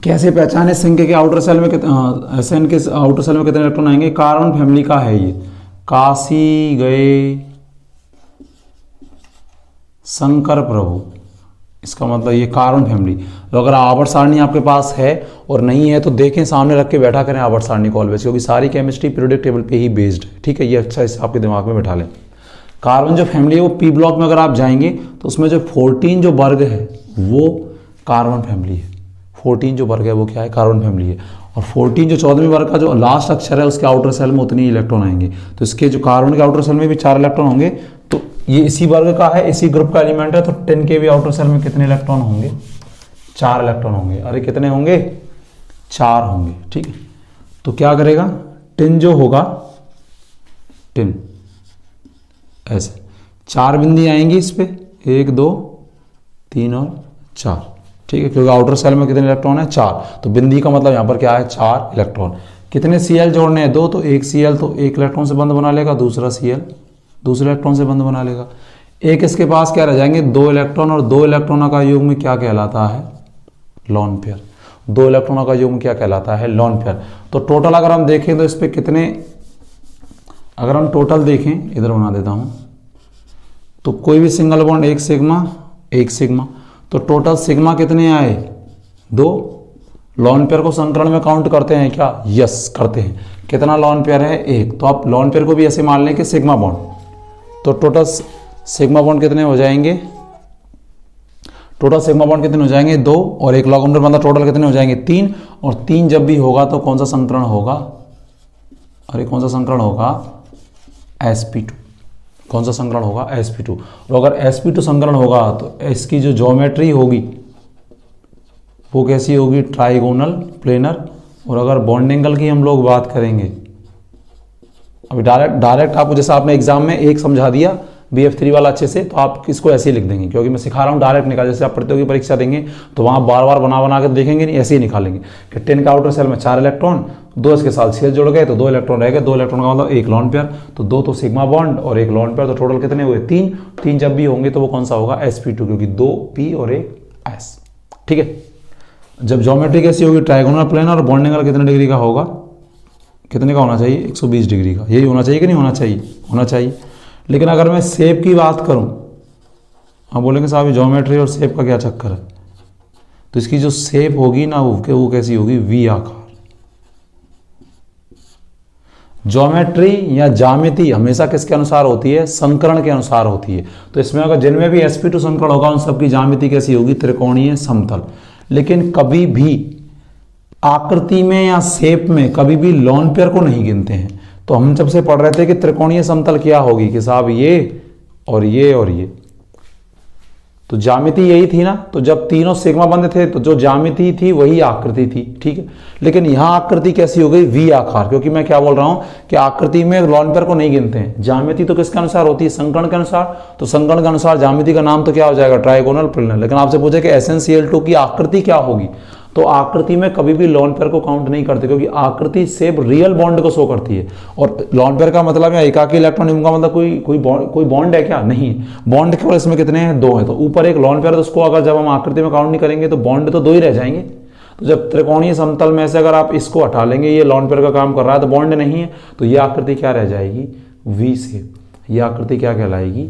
कैसे पहचाने, सिंक के आउटर सेल में Sn के आउटर सेल में कितने इलेक्ट्रॉन आएंगे, कार्बन फैमिली का है ये, काशी गए शंकर प्रभु, इसका मतलब ये कार्बन फैमिली। तो अगर आवर्त सारणी आपके पास है और नहीं है तो देखें, सामने रख के बैठा करें आवर्त सारणी को ऑलवेज, क्योंकि सारी केमिस्ट्री पीरियोडिक टेबल पे ही बेस्ड है। ठीक है, ये अच्छा इस आपके दिमाग में बैठा लें। कार्बन जो फैमिली है वो पी ब्लॉक में अगर आप जाएंगे तो उसमें जो 14 जो वर्ग है वो कार्बन फैमिली है। 14 जो वर्ग है वो क्या है, कार्बन फैमिली है। और 14 जो 14वें वर्ग का जो लास्ट अक्षर है उसके आउटर सेल में उतने ही इलेक्ट्रॉन आएंगे। तो इसके जो कार्बन के आउटर सेल में भी 4 इलेक्ट्रॉन होंगे। तो ये इसी वर्ग का है, इसी ग्रुप का एलिमेंट है, तो 10 के भी आउटर सेल में कितने इलेक्ट्रॉन होंगे, 4 इलेक्ट्रॉन होंगे। अरे कितने होंगे, 4 होंगे। ठीक है, तो क्या करेगा, 10 जो होगा 10 ऐसे 4 बिंदी आएंगी इस पे, 1 2 3 और 4। ठीक है, क्योंकि आउटर सेल में कितने इलेक्ट्रॉन है, 4। तो बिंदी का मतलब यहाँ पर क्या है, 4 इलेक्ट्रॉन। कितने Cl जोड़ने हैं, 2। तो एक Cl तो एक इलेक्ट्रॉन से बंध बना लेगा, दूसरा Cl दूसरे इलेक्ट्रॉन से बंध बना लेगा। एक इसके पास क्या रह जाएंगे, 2 इलेक्ट्रॉन, और 2 इलेक्ट्रॉनों का युग्म क्या कहलाता है, लॉन पेयर। 2 इलेक्ट्रॉनों का युग्म क्या कहलाता है, लॉन पेयर। तो टोटल अगर हम देखें तो इस पे कितने, अगर हम टोटल देखें, इधर बना देता हूं, तो कोई भी सिंगल बॉन्ड एक सिग्मा, तो टोटल सिग्मा कितने आए, 2। लॉन पेयर को संकरण में काउंट करते हैं क्या, यस करते हैं। कितना लॉन पेयर है, 1। तो आप लॉन पेयर को भी ऐसे मान लें कि सिग्मा बॉन्ड, तो टोटल सिग्मा बॉन्ड कितने हो जाएंगे, टोटल सिग्मा बॉन्ड कितने हो जाएंगे, 2। और एक लॉग नंबर मतलब टोटल कितने हो जाएंगे, 3। और 3 जब भी होगा तो कौन सा संकरण होगा, अरे कौन सा संकरण होगा, sp2। कौन सा संकरण होगा, sp2। और अगर sp2 संकरण होगा तो इसकी जो ज्योमेट्री होगी वो कैसी होगी, ट्राइगोनल प्लेनर। और अगर बॉन्ड एंगल की हम लोग बात करेंगे, अभी डायरेक्ट आपको जैसा आपने एग्जाम में एक समझा दिया BF3 वाला अच्छे से, तो आप इसको ऐसे ही लिख देंगे, क्योंकि मैं सिखा रहा हूँ डायरेक्ट निकाल। जैसे आप प्रतियोगी परीक्षा देंगे तो वहाँ बार बार बना के देखेंगे नहीं, ऐसे ही निकालेंगे कि 10 का आउटर सेल में 4 इलेक्ट्रॉन, 2 इसके साथ Cl जुड़ गए तो 2 इलेक्ट्रॉन रह गए। 2 इलेक्ट्रॉन का मतलब 1 लॉन पेयर, तो 2 तो सिग्मा बॉन्ड और 1 लॉन पेयर, तो टोटल कितने हुए, 3। 3 जब भी होंगे तो वो कौन सा होगा, sp2, क्योंकि 2 p और 1 s। ठीक है, जब ज्योमेट्री कैसी होगी, ट्राइगोनल प्लेन, और बॉन्ड एंगल कितने डिग्री का होगा, कितने का होना चाहिए, 120 डिग्री का। यही होना चाहिए कि नहीं होना चाहिए, होना चाहिए। लेकिन अगर मैं शेप की बात करूं, आप बोलेंगे साहब ज्योमेट्री और शेप का क्या चक्कर है, तो इसकी जो शेप होगी ना वो कैसी होगी, वी आकार। ज्योमेट्री या ज्यामिति हमेशा किसके अनुसार होती है, संकरण के अनुसार होती है। तो इसमें अगर जिनमें भी sp2 संकरण होगा उन सबकी ज्यामिति कैसी होगी, त्रिकोणीय समतल। लेकिन कभी भी आकृति में या शेप में कभी भी लॉन पेयर को नहीं गिनते हैं। तो हम जब से पढ़ रहे थे कि त्रिकोणीय समतल क्या होगी, कि साहब ये और ये और ये, तो ज्यामिति यही थी ना। तो जब तीनों सिग्मा बंद थे तो जो ज्यामिति थी वही आकृति थी। ठीक है, लेकिन यहां आकृति कैसी हो गई, वी आकार, क्योंकि मैं क्या बोल रहा हूं कि आकृति में लॉन पेयर को नहीं गिनते हैं। ज्यामिति तो किसके अनुसार होती है, संकर्ण के अनुसार। तो संकर्ण के अनुसार ज्यामिति का नाम तो क्या हो जाएगा, ट्राइगोनल प्लेनर। लेकिन आपसे पूछे कि SnCl2 की आकृति क्या होगी, तो आकृति में कभी भी लॉन पेयर को काउंट नहीं करते, क्योंकि आकृति सिर्फ रियल बॉन्ड को शो करती है। और लॉन पेयर का मतलब है एकाकी इलेक्ट्रॉन का मतलब कोई बॉन्ड है क्या, नहीं। बॉन्ड केवल इसमें कितने हैं, 2 हैं। तो ऊपर एक लॉन पेयर है, तो उसको अगर जब हम आकृति में काउंट नहीं करेंगे तो बॉन्ड तो 2 ही रह जाएंगे। तो जब त्रिकोणीय समतल में से अगर आप इसको हटा लेंगे, ये लॉन पेयर का काम कर रहा है तो बॉन्ड नहीं है, तो ये आकृति क्या रह जाएगी, वी शेप। ये आकृति क्या कहलाएगी,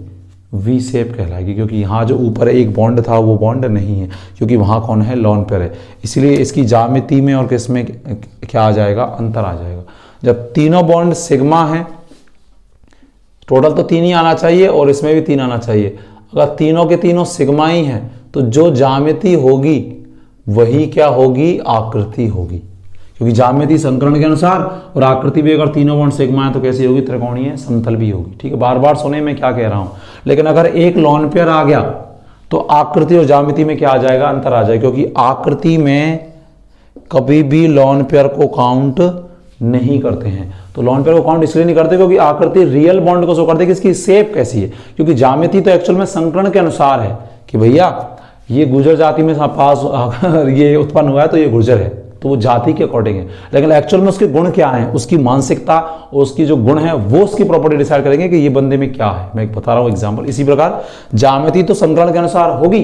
वी शेप कहलाएगी, क्योंकि यहाँ जो ऊपर एक बॉन्ड था वो बॉन्ड नहीं है, क्योंकि वहाँ कौन है, लॉन पेयर है। इसलिए इसकी ज्यामिति में और किसमें क्या आ जाएगा, अंतर आ जाएगा। जब तीनों बॉन्ड सिग्मा है, टोटल तो 3 ही आना चाहिए और इसमें भी 3 आना चाहिए। अगर तीनों के तीनों सिग्मा ही हैं तो जो ज्यामिति होगी वही क्या होगी, आकृति होगी, क्योंकि ज्यामिति संकरण के अनुसार और आकृति भी अगर तीनों बॉन्ड सिग्मा है तो कैसी होगी, त्रिकोणीय समतल भी होगी। ठीक है, बार बार सुने मैं क्या कह रहा हूं। लेकिन अगर एक लॉन पेयर आ गया तो आकृति और ज्यामिति में क्या आ जाएगा, अंतर आ जाएगा, क्योंकि आकृति में कभी भी लॉन पेयर को काउंट नहीं करते हैं। तो लॉन पेयर को काउंट इसलिए नहीं करते क्योंकि आकृति रियल बॉन्ड को शो करती है कि इसकी शेप कैसी है, क्योंकि ज्यामिति तो एक्चुअल में संकरण के अनुसार है कि भैया ये गुर्जर जाति में पास ये उत्पन्न हुआ है तो ये गुर्जर है, तो वो जाति के अकॉर्डिंग है। लेकिन एक्चुअल में उसके गुण क्या हैं, उसकी मानसिकता और उसकी जो गुण है वो उसकी प्रॉपर्टी डिसाइड करेंगे कि ये बंदे में क्या है। मैं एक बता रहा हूं एग्जांपल। इसी प्रकार ज्यामिति तो संकरण के अनुसार होगी,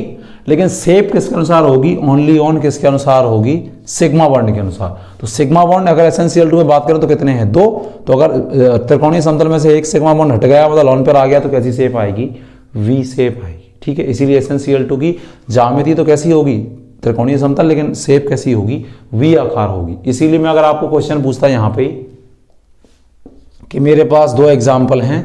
लेकिन शेप किसके अनुसार होगी, ओनली ऑन किसके अनुसार होगी, सिग्मा बॉन्ड के अनुसार। तो सिग्मा बॉन्ड अगर SnCl2 में बात करें तो कितने हैं, 2। तो अगर त्रिकोणीय समतल में से एक सिग्मा बॉन्ड हट गया, मतलब लॉन पेयर आ गया, तो कैसी शेप आएगी, वी शेप आएगी। ठीक है। इसीलिए SnCl2 की ज्यामिति तो कैसी होगी, त्रिकोणीय समतल, लेकिन शेप कैसी होगी, वी आकार होगी। इसीलिए मैं अगर आपको क्वेश्चन पूछता है यहाँ पे कि मेरे पास दो एग्जाम्पल हैं,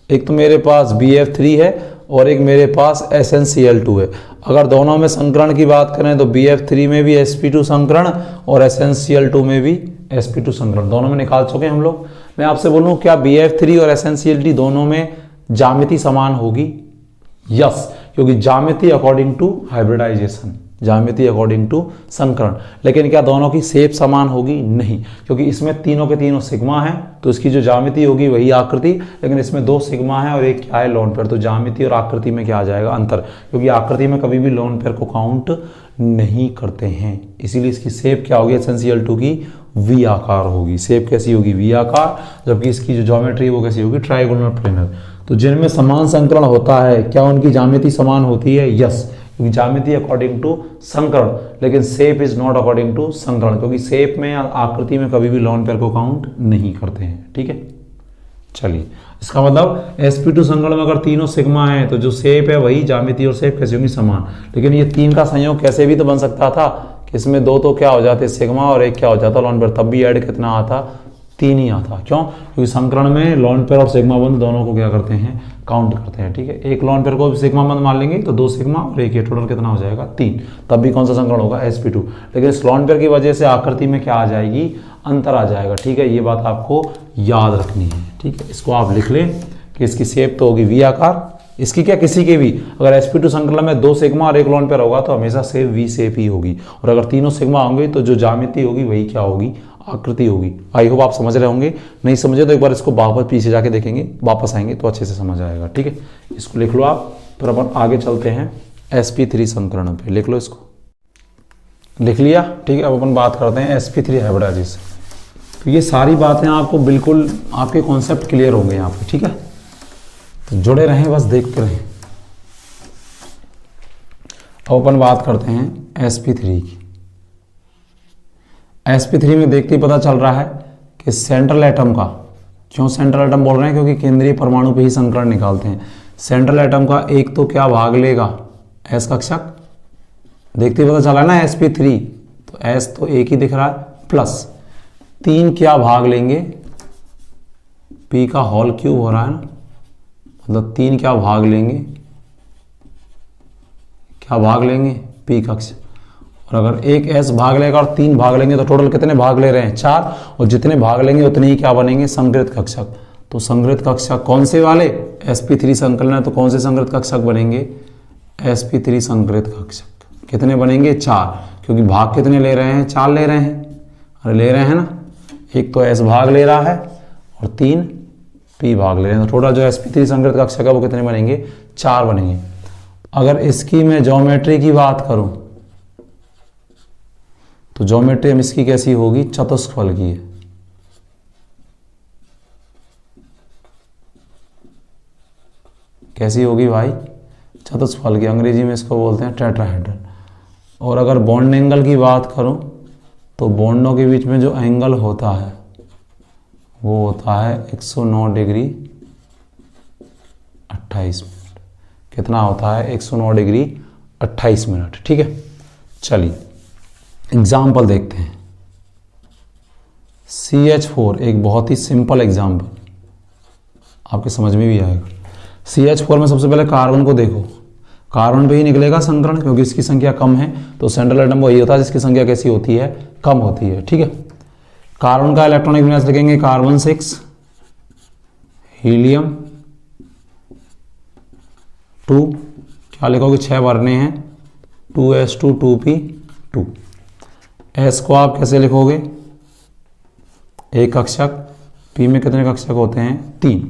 एक तो मेरे पास BF3 है और एक मेरे पास SnCl2 है। अगर दोनों में संकरण की बात करें तो BF3 में भी sp2 संकरण और SnCl2 में भी sp2 संकरण, दोनों में निकाल चुके हैं हम लोग। मैं आपसे बोलूं क्या BF3 और SnCl2 दोनों में ज्यामिति समान होगी? यस, क्योंकि ज्यामिति अकॉर्डिंग टू हाइब्रिडाइजेशन, ज्यामिति अकॉर्डिंग टू संकरण। लेकिन क्या दोनों की शेप समान होगी? नहीं, क्योंकि इसमें तीनों के तीनों सिग्मा है तो इसकी जो ज्यामिति होगी वही आकृति, लेकिन इसमें दो सिग्मा है और एक क्या है, लोन पेयर। तो ज्यामिति और आकृति में क्या आ जाएगा, अंतर, क्योंकि आकृति में कभी भी लोन पेयर को काउंट नहीं करते हैं। इसीलिए इसकी शेप क्या होगी, SnCl2 की वी आकार होगी। शेप कैसी होगी, वी आकार, जबकि इसकी जो ज्योमेट्री है वो कैसी होगी, ट्राइगोनल प्लेनर। तो जिनमें समान संकरण होता है क्या उनकी ज्यामिति समान होती है? यस, क्योंकि ज्यामिति अकॉर्डिंग टू संकरण, लेकिन shape is not according to संकरण, क्योंकि शेप में या आकृति में कभी भी लोन पेयर को काउंट नहीं करते हैं। ठीक है, चलिए, इसका मतलब sp2 संकरण में अगर तीनों सिग्मा है तो जो शेप है वही, ज्यामिति और शेप कैसे होंगी, समान। लेकिन ये तीन का संयोग कैसे भी तो बन सकता था कि इसमें दो तो क्या हो जाते सिग्मा और एक क्या हो जाता लोन पेयर, तब भी ऐड कितना आता, तीन ही आता। क्यों? क्योंकि संकरण में लोन पेयर और सिग्मा बंद दोनों को क्या करते हैं, काउंट करते हैं। ठीक है, एक लोन पेयर को सिग्मा बंद मान लेंगे तो दो सिग्मा और एक, ये टोटल कितना हो जाएगा, तीन। तब भी कौन सा संकरण होगा, sp2। लेकिन इस लोन पेयर की वजह से आकृति में क्या आ जाएगी, अंतर आ जाएगा। ठीक है, ये बात आपको याद रखनी है। ठीक है, इसको आप लिख लें कि इसकी शेप तो होगी वी आकार, इसकी क्या, किसी के भी, अगर sp2 संकलन में दो सिग्मा और एक लोन पेयर होगा तो हमेशा शेप वी शेप ही होगी, और अगर तीनों सिग्मा होंगे तो जो ज्यामिति होगी वही क्या होगी, आकृति होगी। आई होप आप समझ रहे होंगे, नहीं समझे तो एक बार इसको वापस पीछे जाके देखेंगे, वापस आएंगे तो अच्छे से समझ आएगा। ठीक है, इसको लिख लो आप, फिर अपन आगे चलते हैं sp3 संकरण पे। लिख लो इसको, लिख लिया। ठीक है, अब अपन बात करते हैं sp3 हाइब्रिडाइजेशन। तो ये सारी बातें आपको बिल्कुल आपके कॉन्सेप्ट क्लियर होंगे यहाँ पे। ठीक है, तो जुड़े रहें, बस देखते रहें। अब अपन बात करते हैं sp3 की। sp3 में देखते ही पता चल रहा है कि सेंट्रल एटम का, क्यों सेंट्रल एटम बोल रहे हैं, क्योंकि केंद्रीय परमाणु पे ही संकरण निकालते हैं। सेंट्रल एटम का एक तो क्या भाग लेगा, s कक्षक, देखते ही पता चला ना sp3, तो s तो एक ही दिख रहा है, प्लस तीन क्या भाग लेंगे, p का होल क्यूब हो रहा है ना, मतलब तीन क्या भाग लेंगे, क्या भाग लेंगे, p कक्षक। और अगर एक s भाग लेगा और तीन भाग लेंगे तो टोटल कितने भाग ले रहे हैं, चार, और जितने भाग लेंगे उतने ही क्या बनेंगे, संग्रहित कक्षक। तो संग्रहित कक्षक कौन से वाले, sp3 संकलन है तो कौन से संग्रहित कक्षक बनेंगे, sp3 संग्रहित कक्षक। कितने बनेंगे, चार, क्योंकि भाग कितने ले रहे हैं, चार ले रहे हैं, अरे ले रहे हैं ना, एक तो s भाग ले रहा है और तीन p भाग ले रहे हैं, तो टोटल जो sp3 संग्रहित कक्षक है वो कितने बनेंगे, चार बनेंगे। अगर इसकी मैं ज्योमेट्री की बात करूं तो ज्योमेट्री हम इसकी कैसी होगी, चतुष्फल की है। कैसी होगी भाई, चतुष्फल की, अंग्रेजी में इसको बोलते हैं टेट्राहेड्रल। और अगर बॉन्ड एंगल की बात करूं तो बॉन्डों के बीच में जो एंगल होता है वो होता है 109 डिग्री 28 मिनट। कितना होता है, 109 डिग्री 28 मिनट। ठीक है, चलिए एग्जाम्पल देखते हैं। CH4 एक बहुत ही सिंपल एग्जाम्पल, आपके समझ में भी आएगा। CH4 में सबसे पहले कार्बन को देखो, कार्बन पे ही निकलेगा संकरण, क्योंकि इसकी संख्या कम है, तो सेंट्रल एटम वही होता है जिसकी संख्या कैसी होती है, कम होती है। ठीक है, कार्बन का इलेक्ट्रॉनिक विन्यास लिखेंगे, कार्बन 6, हीलियम 2, क्या लिखोगे, 6 भरने हैं, 2s2 2p2। s को आप कैसे लिखोगे, एक कक्षक, p में कितने कक्षक होते हैं, 3,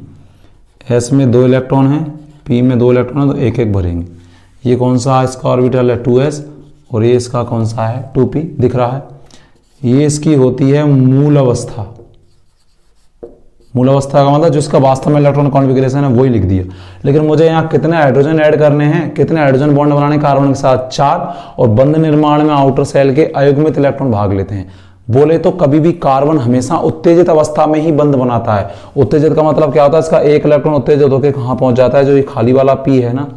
s में 2 इलेक्ट्रॉन हैं, p में 2 इलेक्ट्रॉन है, तो एक एक भरेंगे। ये कौन सा इसका ऑर्बिटल है, 2s, और ये इसका कौन सा है, 2p दिख रहा है। ये इसकी होती है मूल अवस्था। मूल अवस्था का मतलब जो इसका वास्तव में इलेक्ट्रॉन कॉन्फ़िगरेशन है वही लिख दिया। लेकिन मुझे यहाँ कितने हाइड्रोजन ऐड करने हैं, कितने हाइड्रोजन बॉन्ड बनाने कार्बन के साथ, 4, और बंध निर्माण में आउटर सेल के अयुग्मित इलेक्ट्रॉन भाग लेते हैं। बोले तो कभी भी कार्बन हमेशा उत्तेजित अवस्था में ही बंध बनाता है। उत्तेजित का मतलब क्या होता है, इसका एक इलेक्ट्रॉन उत्तेजित होकर कहाँ पहुंच जाता है, जो ये खाली वाला p है ना,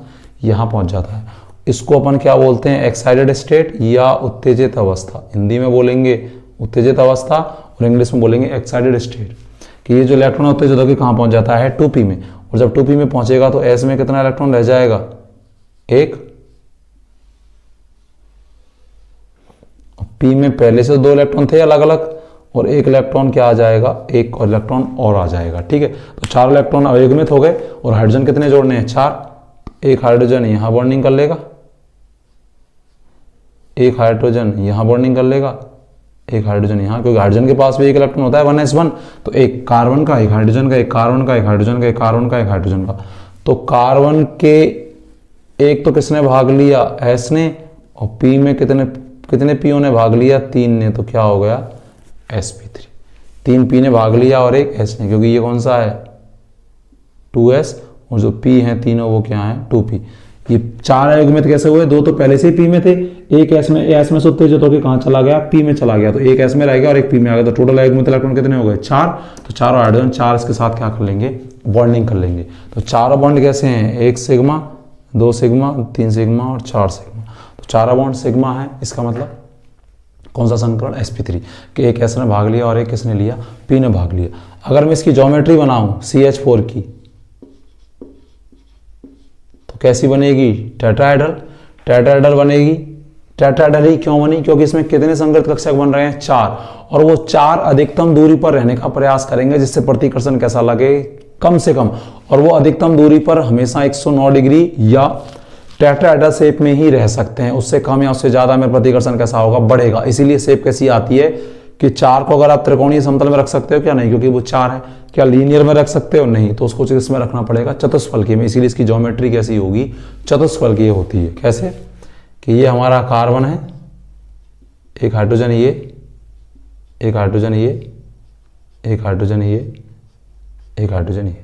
यहाँ पहुँच जाता है। इसको अपन क्या बोलते हैं, एक्साइटेड स्टेट या उत्तेजित अवस्था। हिंदी में बोलेंगे उत्तेजित अवस्था और इंग्लिश में बोलेंगे एक्साइटेड स्टेट। कि ये जो इलेक्ट्रॉन उत्तेजित होकर कहाँ पहुँच जाता है, 2p में, और जब 2p में पहुँचेगा तो s में कितना इलेक्ट्रॉन रह जाएगा, 1। p में पहले से 2 इलेक्ट्रॉन थे अलग अलग, और 1 इलेक्ट्रॉन क्या आ जाएगा, 1 और इलेक्ट्रॉन और आ जाएगा। ठीक है, तो 4 इलेक्ट्रॉन अयुग्मित हो गए और हाइड्रोजन कितने जोड़ने हैं, 4। एक हाइड्रोजन यहाँ बॉन्डिंग कर लेगा, एक हाइड्रोजन यहाँ बॉन्डिंग कर लेगा, एक हाइड्रोजन यहाँ, क्योंकि हाइड्रोजन के पास भी 1 इलेक्ट्रॉन होता है 1s1, तो एक कार्बन का, एक हाइड्रोजन का, एक कार्बन का, एक हाइड्रोजन का, एक कार्बन का, एक हाइड्रोजन का। तो कार्बन के एक तो किसने भाग लिया, s ने, और p में कितने पीओ ने भाग लिया, 3 ने, तो क्या हो गया, sp3। 3 p ने भाग लिया और एक s ने, क्योंकि ये कौन सा है, 2s, और जो p हैं तीनों वो क्या है, 2p। ये 4 अयुग्मित कैसे हुए, 2 तो पहले से ही p में थे, एक s में से उत्तेजित होकर कहाँ चला गया, p में चला गया, तो एक s में रह गया और एक p में आ गया, तो टोटल अयुग्मित इलेक्ट्रॉन कितने हो गए, 4। तो 4 हाइड्रोजन, 4 इसके साथ क्या कर लेंगे, बॉन्डिंग कर लेंगे। तो 4 बॉन्ड कैसे हैं, 1 सिग्मा, 2 सिग्मा, 3 सिग्मा और 4 सिग्मा। तो 4 बॉन्ड सिग्मा है, इसका मतलब कौन सा संकरण, sp3, कि एक s ने भाग लिया और एक किसने लिया, p ने भाग लिया। अगर मैं इसकी ज्योमेट्री बनाऊं CH4 की, तो कैसी बनेगी, टेट्राहेड्रल। टेट्राहेड्रल बनेगी। टेट्राहेड्रल ही क्यों बनी, क्योंकि इसमें कितने संगृत कक्षक बन रहे हैं, 4, और वो 4 अधिकतम दूरी पर रहने का प्रयास करेंगे, जिससे प्रतिकर्षण कैसा लगे, कम से कम, और वो अधिकतम दूरी पर हमेशा 109 डिग्री या टेट्राहेड्रल शेप में ही रह सकते हैं। उससे कम या उससे ज्यादा में प्रतिकर्षण कैसा होगा, बढ़ेगा। इसीलिए शेप कैसी आती है कि 4 को अगर आप त्रिकोणीय समतल में रख सकते हो क्या, नहीं, क्योंकि वो 4 है। क्या लीनियर में रख सकते हो, नहीं, तो उसको किसमें रखना पड़ेगा, चतुष्फलकीय में। इसीलिए इसकी ज्योमेट्री कैसी होगी, चतुष्फलकीय होती है। कैसे, कि ये हमारा कार्बन है, एक हाइड्रोजन ये, एक हाइड्रोजन ये, एक हाइड्रोजन ये, एक हाइड्रोजन ये।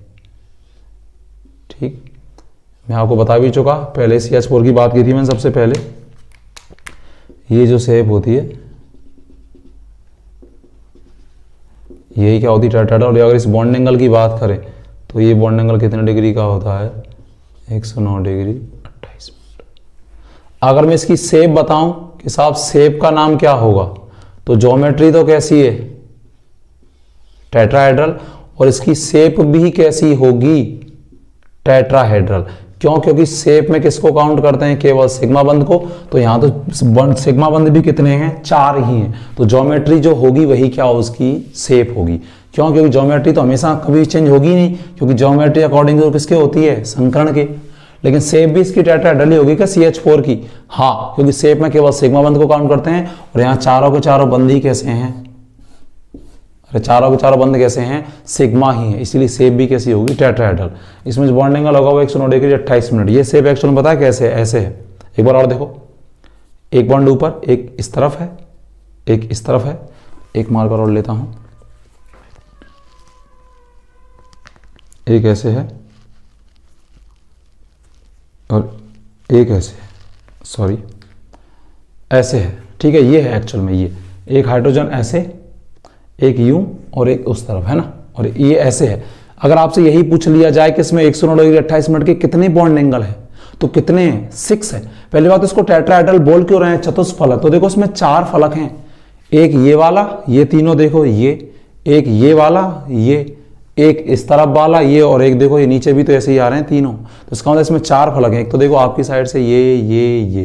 ठीक, मैं आपको बता भी चुका पहले, CH4 की बात की थी मैंने सबसे पहले। ये जो शेप होती है यही क्या होती है, टेट्राहेड्रल। और अगर इस बॉन्ड एंगल की बात करें तो ये बॉन्ड एंगल कितने डिग्री का होता है, 109 डिग्री 28 मिनट। अगर मैं इसकी शेप बताऊं कि साहब शेप का नाम क्या होगा, तो ज्योमेट्री तो कैसी है, टेट्राहेड्रल, और इसकी शेप भी कैसी होगी, टेट्राहेड्रल। क्यों, क्योंकि शेप में किसको काउंट करते हैं, केवल सिग्मा बंध को। तो यहां तो सिग्मा बंध भी कितने हैं, 4 ही हैं। तो ज्योमेट्री जो होगी वही क्या, उसकी शेप होगी। क्यों, क्योंकि ज्योमेट्री तो हमेशा कभी चेंज होगी नहीं, क्योंकि ज्योमेट्री अकॉर्डिंग टू किसके होती है, संकरण के। लेकिन शेप भी इसकी टेट्राहेड्रल ही होगी क्या, CH4 की, हाँ, क्योंकि शेप में केवल सिग्मा बंध को काउंट करते हैं। और यहाँ चारों के चारों बंध ही कैसे हैं, अरे चारों के चारों बंध कैसे हैं, सिग्मा ही है, इसीलिए शेप भी कैसी होगी, टेट्राहेड्रल। इसमें जो बॉन्ड एंगल होगा वो 109 डिग्री 28 मिनट। ये शेप एक्चुअल में पता है कैसे है, ऐसे है। एक बार और देखो, एक बॉन्ड ऊपर, एक इस तरफ है, एक इस तरफ है। एक मार्कर और लेता हूं, एक ऐसे है और एक ऐसे है, सॉरी ऐसे है। ठीक है, ये है एक्चुअल में, ये एक हाइड्रोजन ऐसे, एक यूं और एक उस तरफ, है ना, और ये ऐसे है। अगर आपसे यही पूछ लिया जाए कि इसमें 109 डिग्री 28 मिनट के कितने बॉन्ड एंगल है, तो कितने हैं, 6 है। पहली बात, इसको टेट्राहेड्रल बोल क्यों रहे हैं, चतुष्फलक। तो देखो इसमें 4 फलक हैं, एक ये वाला, ये तीनों देखो, ये एक, ये वाला, ये एक, इस तरफ वाला, ये, और एक देखो ये नीचे भी तो ऐसे ही आ रहे हैं तीनों। तो इसका मतलब इसमें 4 फलक हैं। एक तो देखो आपकी साइड से ये,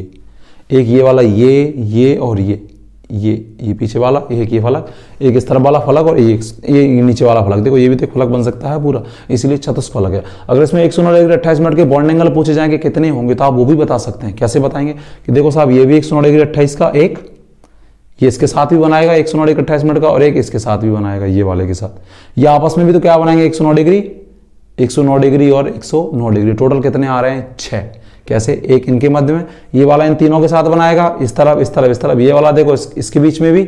एक ये वाला, ये और ये पीछे वाला, एक ये फलक, एक इस तरफ वाला फलक, और ये नीचे वाला फलक। देखो ये भी तो फलक बन सकता है पूरा, इसीलिए चतुष्फलक है। अगर इसमें 109 डिग्री 28 मिनट के बॉन्ड एंगल पूछे जाएंगे कितने होंगे, तो आप वो भी बता सकते हैं। कैसे बताएंगे, कि देखो साहब ये भी 109 डिग्री 28 का, एक ये इसके साथ भी बनाएगा 109 डिग्री 28 मिनट का, और एक इसके साथ भी बनाएगा, ये वाले के साथ। ये आपस में भी तो क्या बनाएंगे, 109 डिग्री और 109 डिग्री, टोटल कितने आ रहे हैं, 6। कैसे, एक इनके मध्य में, ये वाला इन तीनों के साथ बनाएगा, इस तरफ इस तरफ इस तरफ, ये वाला देखो इसके बीच में भी,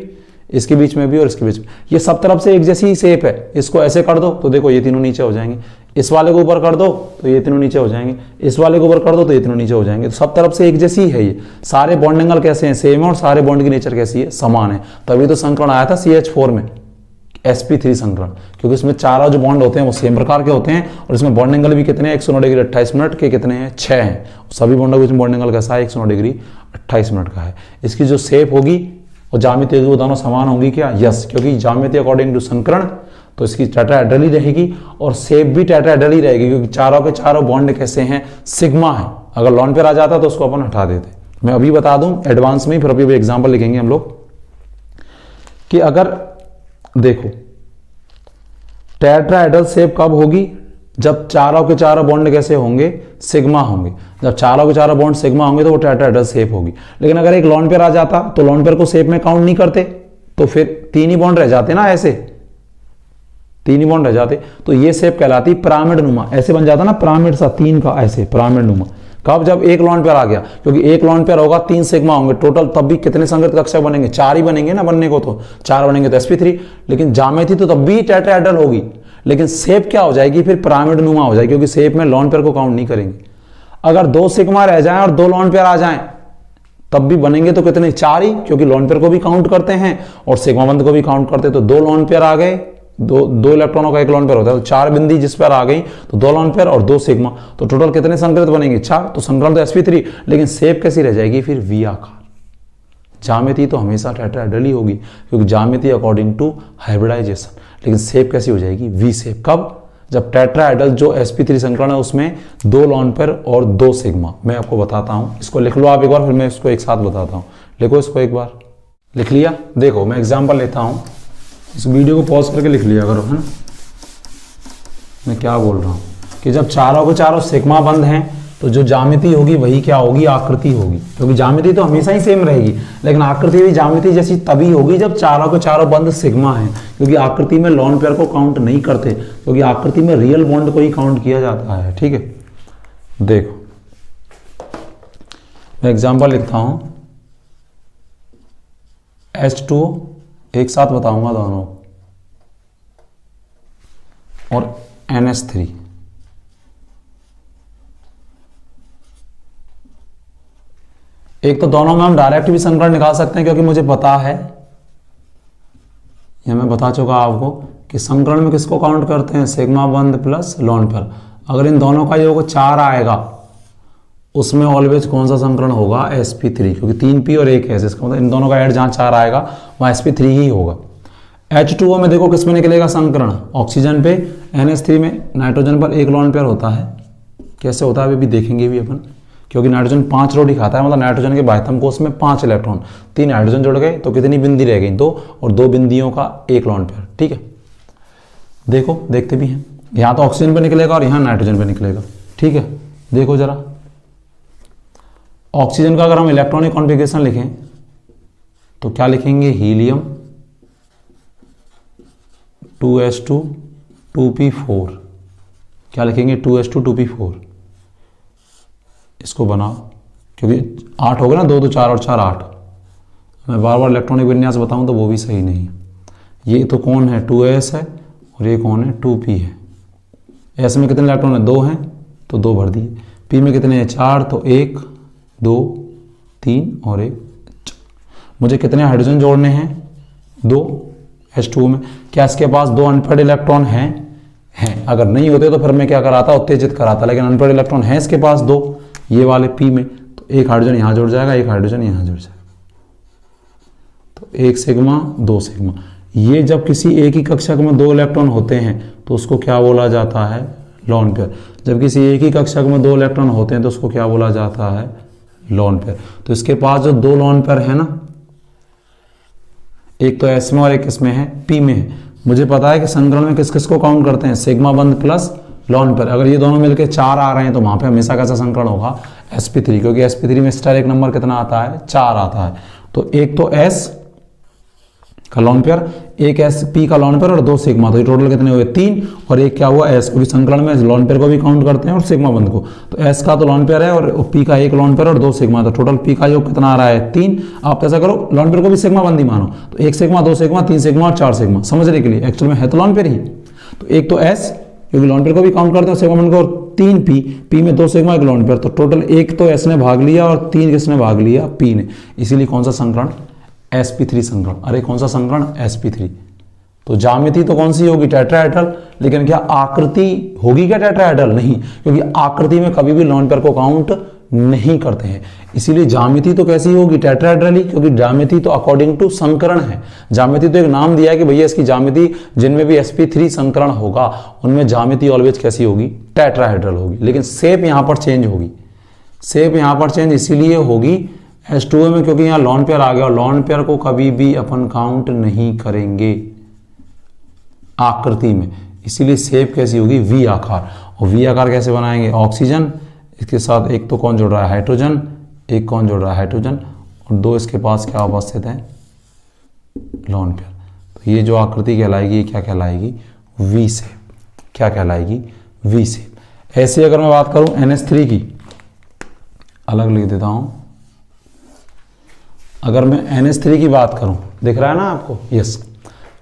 इसके बीच में भी और इसके बीच में। ये सब तरफ से एक जैसी ही शेप है। इसको ऐसे कर दो तो देखो ये तीनों नीचे हो जाएंगे, इस वाले को ऊपर कर दो तो ये तीनों नीचे हो जाएंगे, इस वाले को ऊपर कर दो तो ये तीनों नीचे हो जाएंगे। तो सब तरफ से एक जैसी है ये। सारे बॉन्ड एंगल कैसे हैं, सेम है, और सारे बॉन्ड की नेचर कैसी है, समान है। तभी तो संकरण आया था CH4 में, sp3 संकरण, क्योंकि इसमें चारों जो बॉन्ड होते हैं वो सेम प्रकार के होते हैं और इसमें बॉन्ड एंगल भी कितने हैं 109 डिग्री 28 मिनट के कितने हैं 6 हैं। सभी बॉन्डों के बीच में बॉन्ड एंगल कैसा है 109 डिग्री 28 मिनट का है। इसकी जो शेप होगी और ज्यामिति होगी वो दोनों समान होंगी क्या? यस, क्योंकि ज्यामिति अकॉर्डिंग टू संकरण तो इसकी टेट्राहेड्रल ही रहेगी और शेप भी टेट्राहेड्रल ही रहेगी, क्योंकि चारों के चारों बॉन्ड कैसे हैं सिग्मा है। अगर लॉन पेयर आ जाता तो उसको अपन हटा देते। मैं अभी बता दूं एडवांस में, फिर अभी एग्जांपल लिखेंगे हम लोग कि अगर देखो टेट्राहेड्रल शेप कब होगी? जब चारों के चारों बॉन्ड कैसे होंगे सिग्मा होंगे। जब चारों के चारों बॉन्ड सिग्मा होंगे तो वो टेट्राहेड्रल शेप होगी। लेकिन अगर एक लॉन पेयर आ जाता तो लॉन पेयर को शेप में काउंट नहीं करते, तो फिर 3 ही बॉन्ड रह जाते ना, ऐसे 3 ही बॉन्ड रह जाते, तो ये शेप कहलाती पिरामिड नुमा। ऐसे बन जाता ना पिरामिड सा 3 का, ऐसे पिरामिड नुमा। कब? जब एक लॉन पेयर आ गया, क्योंकि एक लॉन पेयर होगा 3 सिग्मा होंगे टोटल, तब भी कितने संगत कक्षक बनेंगे? 4 ही बनेंगे ना, बनने को तो 4 बनेंगे तो sp3। लेकिन ज्यामिति तो तब भी टेट्राहेड्रल होगी, लेकिन शेप क्या हो जाएगी? फिर पिरामिड नुमा हो जाएगी, क्योंकि शेप में लॉन पेयर को काउंट नहीं करेंगे। अगर 2 सिग्मा रह जाएं और 2 लॉन पेयर आ जाएं तब भी बनेंगे तो कितने? 4 ही, क्योंकि लॉन पेयर को भी काउंट करते हैं और सिग्मा बंध को भी काउंट करते हैं। तो 2 लॉन पेयर आ गए, दो इलेक्ट्रॉनों का एक लॉन पेयर होता है, तो 4 बिंदी जिस पर आ गई तो 2 लॉन पेयर और 2 सिग्मा, तो टोटल कितने संकलित बनेंगे? 4। तो संकलन तो sp3, लेकिन शेप कैसी रह जाएगी? फिर वी आकार। ज्यामिति तो हमेशा टेट्राहेड्रल ही होगी, क्योंकि ज्यामिति अकॉर्डिंग टू हाइब्रिडाइजेशन, लेकिन शेप कैसी हो जाएगी? V shape. कब? जब टेट्राहेड्रल जो sp3 संकलन है उसमें 2 लॉन पेयर और 2 सिग्मा। मैं आपको बताता हूं, इसको लिख लो आप एक बार, फिर मैं इसको एक साथ बताता हूं। लिखो इसको एक बार। लिख लिया? देखो मैं एग्जाम्पल लेता हूं, इस वीडियो को पॉज करके लिख लिया करो, है ना। मैं क्या बोल रहा हूं कि जब चारों के चारों सिग्मा बंध हैं तो जो ज्यामिति होगी वही क्या होगी? आकृति होगी, क्योंकि ज्यामिति तो हमेशा ही सेम रहेगी, लेकिन आकृति भी ज्यामिति जैसी तभी होगी जब चारों के चारों बंध सिग्मा है, क्योंकि आकृति में लॉन पेयर को काउंट नहीं करते, क्योंकि आकृति में रियल बॉन्ड को ही काउंट किया जाता है। ठीक है, देखो मैं एग्जाम्पल लिखता हूं, H2 एक साथ बताऊंगा दोनों, और NH3। एक तो दोनों में हम डायरेक्ट भी संकरण निकाल सकते हैं, क्योंकि मुझे पता है, यह मैं बता चुका आपको कि संकरण में किसको काउंट करते हैं? सिग्मा बंध प्लस लॉन पेयर। अगर इन दोनों का योग 4 आएगा उसमें ऑलवेज कौन सा संकरण होगा? sp3, क्योंकि 3 p और 1 s, इसका मतलब इन दोनों का ऐड जहां 4 आएगा वहां sp3 ही होगा। H2O में देखो किसमें निकलेगा संकरण? ऑक्सीजन पे, NH3 में नाइट्रोजन पर 1 लॉन पेयर होता है। कैसे होता है अभी भी देखेंगे भी अपन, क्योंकि नाइट्रोजन 5 रोटी खाता है, मतलब नाइट्रोजन के बाह्यतम कोश में 5 इलेक्ट्रॉन, 3 हाइड्रोजन जुड़ गए तो कितनी बिंदी रह गई? 2, और 2 बिंदियों का 1 लॉन पेयर। ठीक है, देखो देखते भी हैं, यहां तो ऑक्सीजन पे निकलेगा और यहां नाइट्रोजन पे निकलेगा। ठीक है, देखो जरा ऑक्सीजन का अगर हम इलेक्ट्रॉनिक कॉन्फ़िगरेशन लिखें तो क्या लिखेंगे? Helium 2s2 2p4। क्या लिखेंगे? 2s2 2p4। इसको बनाओ, क्योंकि 8 हो गए ना, 2 2 4 और 4 8। मैं बार बार इलेक्ट्रॉनिक विन्यास बताऊं तो वो भी सही नहीं है। ये तो कौन है? 2s है, और ये कौन है? 2p है। s में कितने इलेक्ट्रॉन है? 2 हैं, तो 2 भर दिए। p में कितने हैं? 4, तो 1 2 3 और 1। मुझे कितने हाइड्रोजन जोड़ने हैं? 2 H2O में। क्या इसके पास 2 अनपेयर्ड इलेक्ट्रॉन हैं? अगर नहीं होते तो फिर मैं क्या कराता? उत्तेजित कराता, लेकिन अनपेयर्ड इलेक्ट्रॉन है इसके पास 2, ये वाले p में, तो 1 हाइड्रोजन यहां जुड़ जाएगा, 1 हाइड्रोजन यहां जुड़ जाएगा, तो 1 सिग्मा 2 सिग्मा। ये जब किसी एक ही कक्षक में 2 इलेक्ट्रॉन होते हैं तो उसको क्या बोला जाता है? Lone pair. जब किसी एक ही कक्षक में 2 इलेक्ट्रॉन होते हैं तो उसको क्या बोला जाता है? Lone pair. तो इसके पास जो 2 लॉन पेयर है ना, एक तो s में और एक इसमें है, p में है। मुझे पता है कि संकरण में किस किस को काउंट करते हैं? सिग्मा बंध प्लस लॉन पेयर। अगर ये दोनों मिलकर 4 आ रहे हैं तो वहां पे हमेशा कैसा संकरण होगा? sp3, क्योंकि sp3 में स्टेरिक नंबर कितना आता है? 4 आता है। तो एक तो s का लॉन पेयर, एक sp का लॉन पेयर और 2 सिग्मा, तो ये टोटल कितने हुए? 3। और एक क्या हुआ? s, क्योंकि संकलन में लॉन पेयर को भी काउंट करते हैं और सिग्मा बंध को। तो s का तो लॉन पेयर है और p का 1 लॉन पेयर और 2 सिग्मा, तो टोटल p का योग कितना आ रहा है? 3। आप कैसा करो? लॉन पेयर को भी सिग्मा बंध ही मानो, तो 1 सिग्मा 2 सिग्मा 3 सिग्मा और 4 सिग्मा, समझने के लिए एक्चुअल में है तो लॉन पेयर ही। तो एक तो s, क्योंकि लॉन पेयर को भी काउंट करते हैं सिग्मा बंध को, और 3 p में 2 सिग्मा 1 लॉन पेयर, तो टोटल 1 तो s ने भाग लिया और 3 किसने भाग लिया? p ने। इसीलिए कौन सा संकरण? sp3 संकरण। अरे कौन सा संकरण? sp3। तो ज्यामिति तो कौन सी होगी, टेट्राहेड्रल, लेकिन क्या आकृति होगी क्या टेट्राहेड्रल, नहीं, क्योंकि आकृति में कभी भी लोन पेयर को काउंट नहीं करते हैं। इसीलिए ज्यामिति तो कैसी होगी, टेट्राहेड्रल ही, क्योंकि ज्यामिति तो अकॉर्डिंग टू संकरण है। ज्यामिति तो एक नाम दिया है कि भैया इसकी ज्यामिति जिनमें भी sp3 संकरण होगा उनमें ज्यामिति ऑलवेज कैसी होगी, टेट्राहेड्रल होगी। लेकिन शेप यहां पर चेंज होगी, शेप यहां पर चेंज इसीलिए होगी H2O में, क्योंकि यहाँ लॉन पेयर आ गया और लॉन पेयर को कभी भी अपन काउंट नहीं करेंगे आकृति में, इसीलिए शेप कैसी होगी, वी आकार। और वी आकार कैसे बनाएंगे, ऑक्सीजन, इसके साथ एक तो कौन जुड़ रहा है, हाइड्रोजन, एक कौन जुड़ रहा है, हाइड्रोजन, और दो इसके पास क्या उपस्थित है, लॉन पेयर। तो ये जो आकृति कहलाएगी, क्या कहलाएगी, वी शेप। क्या कहलाएगी, वी शेप। ऐसे अगर मैं बात करूं NH3 की, अलग लिख देता हूं, अगर मैं NH3 की बात करूं, दिख रहा है ना आपको, यस।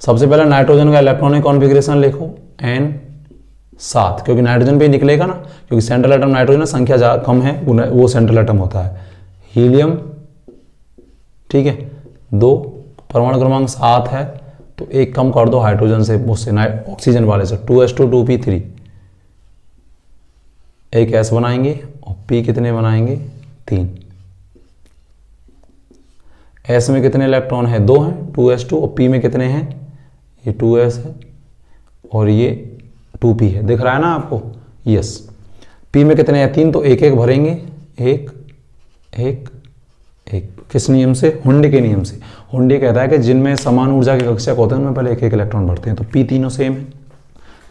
सबसे पहले नाइट्रोजन का इलेक्ट्रॉनिक कॉन्फ़िगरेशन लिखो N7, क्योंकि नाइट्रोजन पे ही निकलेगा ना, क्योंकि सेंट्रल एटम नाइट्रोजन संख्या कम है, वो सेंट्रल एटम होता है। हीलियम, ठीक है, 2, परमाणु क्रमांक 7 है, तो एक कम कर दो हाइड्रोजन से, उससे ऑक्सीजन वाले से, 2s2 2p3, एक S बनाएंगे और P कितने बनाएंगे, 3। S में कितने इलेक्ट्रॉन है, 2 हैं, 2s2, और P में कितने हैं, ये 2s है और ये 2p है, दिख रहा है ना आपको, यस। P में कितने हैं, 3, तो एक एक भरेंगे, एक एक एक, किस नियम से, हुंडी के नियम से। हुंडी कहता है कि जिनमें समान ऊर्जा के कक्षक होते हैं उनमें पहले एक एक इलेक्ट्रॉन भरते हैं, तो P तीनों सेम है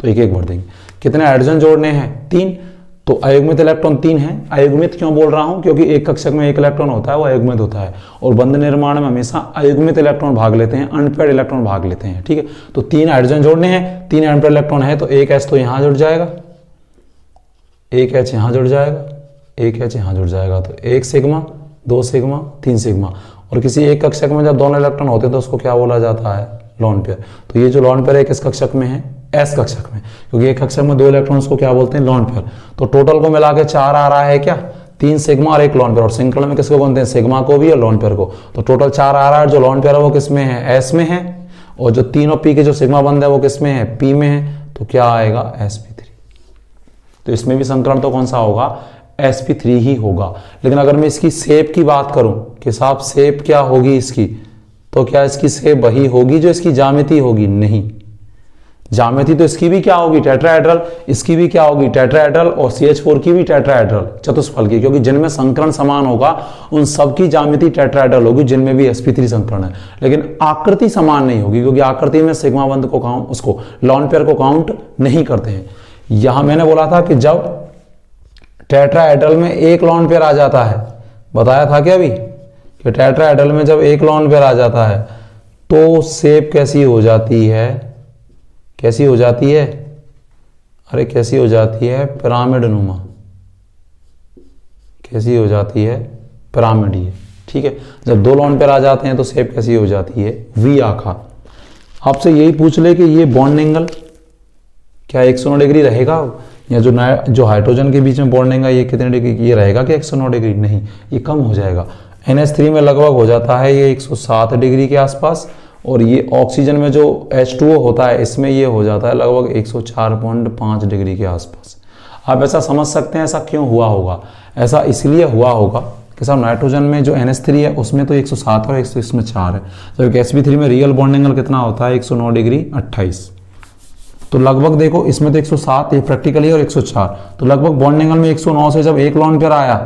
तो एक एक भर देंगे। कितने हाइड्रोजन जोड़ने हैं, 3, तो अयुग्मित इलेक्ट्रॉन 3 है। अयुग्मित क्यों बोल रहा हूं, क्योंकि एक कक्षक में एक इलेक्ट्रॉन होता है, वो अयुग्मित होता है, और बंध निर्माण में हमेशा अयुग्मित इलेक्ट्रॉन भाग लेते हैं, अनपेयर्ड इलेक्ट्रॉन भाग लेते हैं, ठीक है। तो 3 हाइड्रोजन जोड़ने हैं, 3 अनपेयर्ड इलेक्ट्रॉन है, तो एक H तो यहां जुड़ जाएगा, एक H यहां जुड़ जाएगा, एक H यहां जुड़ जाएगा, तो 1 सिग्मा, 2 सिग्मा, 3 सिग्मा। और किसी एक कक्षक में जब दोनों इलेक्ट्रॉन होते हैं तो उसको क्या बोला जाता है, लॉन पेयर। तो ये जो लॉन पेयर है किस कक्षक में है, S कक्षक में, क्योंकि एक कक्षक में 2 इलेक्ट्रॉन्स को क्या बोलते हैं, लॉन पेयर। तो टोटल को मिला के 4 आ रहा है क्या, 3 सिग्मा और 1 लॉन पेयर, और सिंक्रोन में किसको बोलते हैं, सिग्मा को भी और लॉन पेयर को। तो टोटल 4 आ रहा है, जो लॉन पेयर है वो किस में है, S में है, और जो 3 और P के जो सिग्मा बंध है वो किस में है, P में है, तो क्या आएगा, sp3। तो इसमें भी संकरण तो कौन सा होगा, sp3 ही होगा। लेकिन अगर मैं इसकी शेप की बात करूं कि साहब शेप क्या होगी इसकी, तो क्या इसकी शेप वही होगी जो इसकी ज्यामिति होगी, नहीं। ज्यामिति तो इसकी भी क्या होगी, टेट्राहेड्रल, इसकी भी क्या होगी, टेट्राहेड्रल, और CH4 की भी टेट्राहेड्रल, चतुष्फल की, क्योंकि जिनमें संकरण समान होगा उन सब की ज्यामिति टेट्राहेड्रल होगी जिनमें भी sp3 संकरण है। लेकिन आकृति समान नहीं होगी, क्योंकि आकृति में सिग्मा बंध को काउंट, उसको लॉन पेयर को काउंट नहीं करते हैं। यहां मैंने बोला था कि जब टेट्राहेड्रल में एक लॉन पेयर आ जाता है, बताया था क्या अभी, कि टेट्राहेड्रल में जब एक लॉन पेयर आ जाता है तो शेप कैसी हो जाती है, कैसी हो जाती है, अरे कैसी हो जाती है, पिरामिड नुमा, कैसी हो जाती है, पिरामिड, ये ठीक है। जब 2 लॉन पेयर आ जाते हैं तो शेप कैसी हो जाती है, वी आकार। आपसे यही पूछ ले कि ये बॉन्ड एंगल क्या 109 डिग्री रहेगा, या जो हाइड्रोजन के बीच में बॉन्ड एंगल ये कितने डिग्री, ये रहेगा कि 109 डिग्री, नहीं, ये कम हो जाएगा। NH3 में लगभग हो जाता है ये 107 डिग्री के आसपास, और ये ऑक्सीजन में जो H2O होता है इसमें ये हो जाता है लगभग 104.5 डिग्री के आसपास। आप ऐसा समझ सकते हैं ऐसा क्यों हुआ होगा, ऐसा इसलिए हुआ होगा कि साहब नाइट्रोजन में जो NH3 है उसमें तो 107 और 104 है, जबकि sp3 में रियल बॉन्ड एंगल कितना होता है, 109 डिग्री 28। तो लगभग देखो इसमें तो 107 ये प्रैक्टिकली और 104, तो लगभग बॉन्ड एंगल में 109 से जब एक लॉन पेयर आया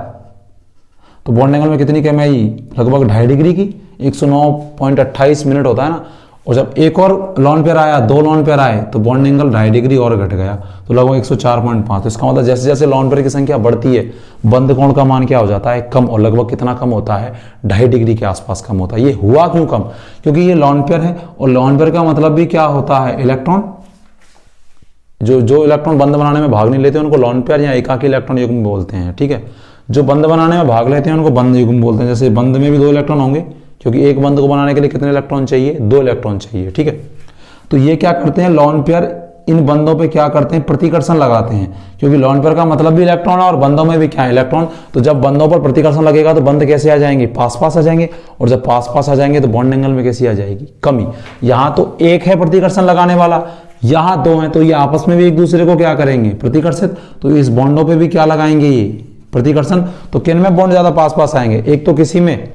तो बॉन्ड एंगल में कितनी कमी आई, लगभग 2.5 डिग्री की, 109.28 मिनट होता है ना। और जब एक और लॉन पेयर आया, 2 लॉन पेयर आए, तो बॉन्ड एंगल 2.5 डिग्री और घट गया, तो लगभग 104.5। तो इसका मतलब जैसे जैसे लॉन पेयर की संख्या बढ़ती है बंध कोण का मान क्या हो जाता है, कम, और लगभग कितना कम होता है, 2.5 डिग्री के आसपास कम होता है। ये हुआ क्यों कम, क्योंकि ये लॉन पेयर है, और लॉन पेयर का मतलब भी क्या होता है, इलेक्ट्रॉन, जो इलेक्ट्रॉन बंध बनाने में भाग नहीं लेते उनको लॉन पेयर या एकाकी इलेक्ट्रॉन युग्म बोलते हैं, ठीक है। जो बंध बनाने में भाग लेते हैं उनको बंध युग्म बोलते हैं। जैसे बंध में भी 2 इलेक्ट्रॉन होंगे, क्योंकि एक बंध को बनाने के लिए कितने इलेक्ट्रॉन चाहिए, 2 इलेक्ट्रॉन चाहिए, ठीक है। तो ये क्या करते हैं, लॉन पेयर इन बंधों पे क्या करते हैं, प्रतिकर्षण लगाते हैं, क्योंकि लोन पेयर का मतलब भी इलेक्ट्रॉन है और बंधों में भी क्या है, इलेक्ट्रॉन। तो जब बंधों पर प्रतिकर्षण लगेगा तो बंध कैसे आ जाएंगे, पास पास आ जाएंगे, और जब पास पास आ जाएंगे तो बॉन्ड एंगल में कैसी आ जाएगी, कमी। यहां तो एक है प्रतिकर्षण लगाने वाला, यहां दो है, तो ये आपस में भी एक दूसरे को क्या करेंगे, प्रतिकर्षित। तो इस बॉन्डों पे भी क्या लगाएंगे, ये प्रतिकर्षण। तो किन में बॉन्ड ज्यादा पास पास आएंगे, एक तो किसी में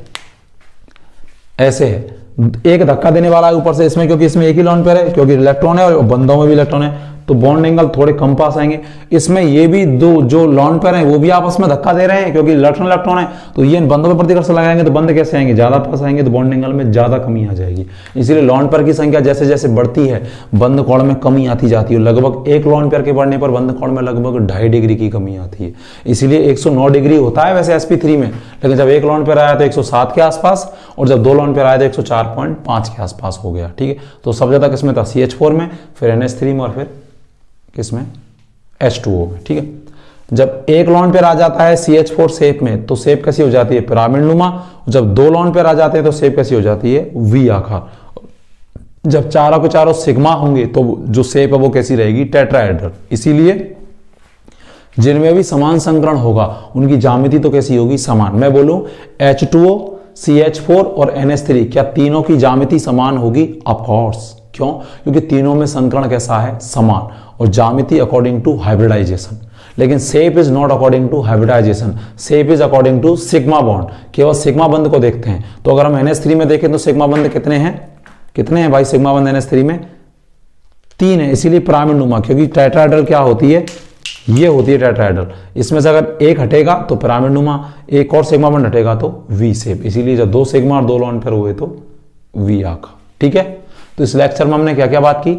ऐसे है, एक धक्का देने वाला है ऊपर से इसमें, क्योंकि इसमें एक ही लोन पेयर है, क्योंकि इलेक्ट्रॉन है और बंधों में भी इलेक्ट्रॉन है, तो बॉन्ड एंगल थोड़े कम पास आएंगे। इसमें ये भी दो जो लोन पेयर हैं वो भी आपस में धक्का दे रहे हैं, क्योंकि इलेक्ट्रॉन है, तो ये इन बंधों पर प्रतिकर्षण लगाएंगे तो बंध कैसे आएंगे, ज्यादा पास आएंगे, तो बॉन्ड एंगल में ज्यादा कमी आ जाएगी। इसलिए लोन पेयर की संख्या जैसे जैसे बढ़ती है बंध कोण में कमी आती जाती है। लगभग एक लोन पेयर के बढ़ने पर बंध कोण में लगभग 2.5 डिग्री की कमी आती है। इसीलिए 109 डिग्री होता है वैसे sp3 में, लेकिन जब एक लोन पेयर आया तो 107 के आसपास, और जब दो लोन पेयर आया तो 104.5 के आसपास हो गया। ठीक है, तो सबसे ज्यादा किसमें था, CH4 में, फिर NH3 में, और फिर किसमें, H2O में। ठीक है, जब एक लोन पेयर आ जाता है CH4 शेप में तो शेप कैसी हो जाती है, पिरामिड नुमा। जब दो लोन पेयर आ जाते हैं तो शेप कैसी हो जाती है, V आकार। जब चारों के चारों सिग्मा होंगे तो जो शेप है वो कैसी रहेगी, टेट्राहेड्रल। इसीलिए जिनमें भी समान संकरण होगा उनकी ज्यामिति तो कैसी होगी, समान। मैं बोलूं H2O, CH4 और NH3, क्या तीनों की ज्यामिति समान होगी, ऑफ कोर्स। क्यों, क्योंकि तीनों में संकरण कैसा है, समान, और ज्यामिति अकॉर्डिंग टू हाइब्रिडाइजेशन। लेकिन shape is not according to hybridization, shape is according to sigma bond. केवल सिग्मा बंध को देखते हैं। तो अगर हम NH3 में देखें तो सिग्मा बंध कितने हैं भाई, सिग्मा बंध NH3 में 3 है, इसीलिए पिरामिड नुमा। क्योंकि टेट्राहेड्रल क्या होती है, ये होती है टेट्राहेड्रल। इसमें से अगर एक हटेगा तो पिरामिड नुमा, एक और सिग्मा बंध हटेगा तो V शेप। इसीलिए जब दो सिग्मा और दो लोन पेयर हुए तो V आकार। ठीक है, तो इस लेक्चर में हमने क्या क्या बात की,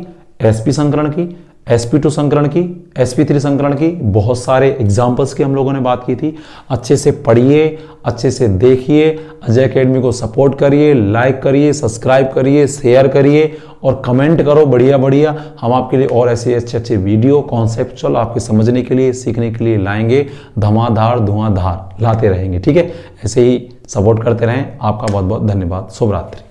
sp संकरण की, sp2 संकरण की, sp3 संकरण की, बहुत सारे एग्जाम्पल्स की हम लोगों ने बात की थी। अच्छे से पढ़िए, अच्छे से देखिए, अजय एकेडमी को सपोर्ट करिए, लाइक करिए, सब्सक्राइब करिए, शेयर करिए और कमेंट करो बढ़िया बढ़िया। हम आपके लिए और ऐसे अच्छे अच्छे वीडियो कॉन्सेप्चुअल आपके समझने के लिए, सीखने के लिए लाएंगे, धमाधार धुआंधार लाते रहेंगे। ठीक है, ऐसे ही सपोर्ट करते रहें। आपका बहुत बहुत धन्यवाद। शुभ रात्रि।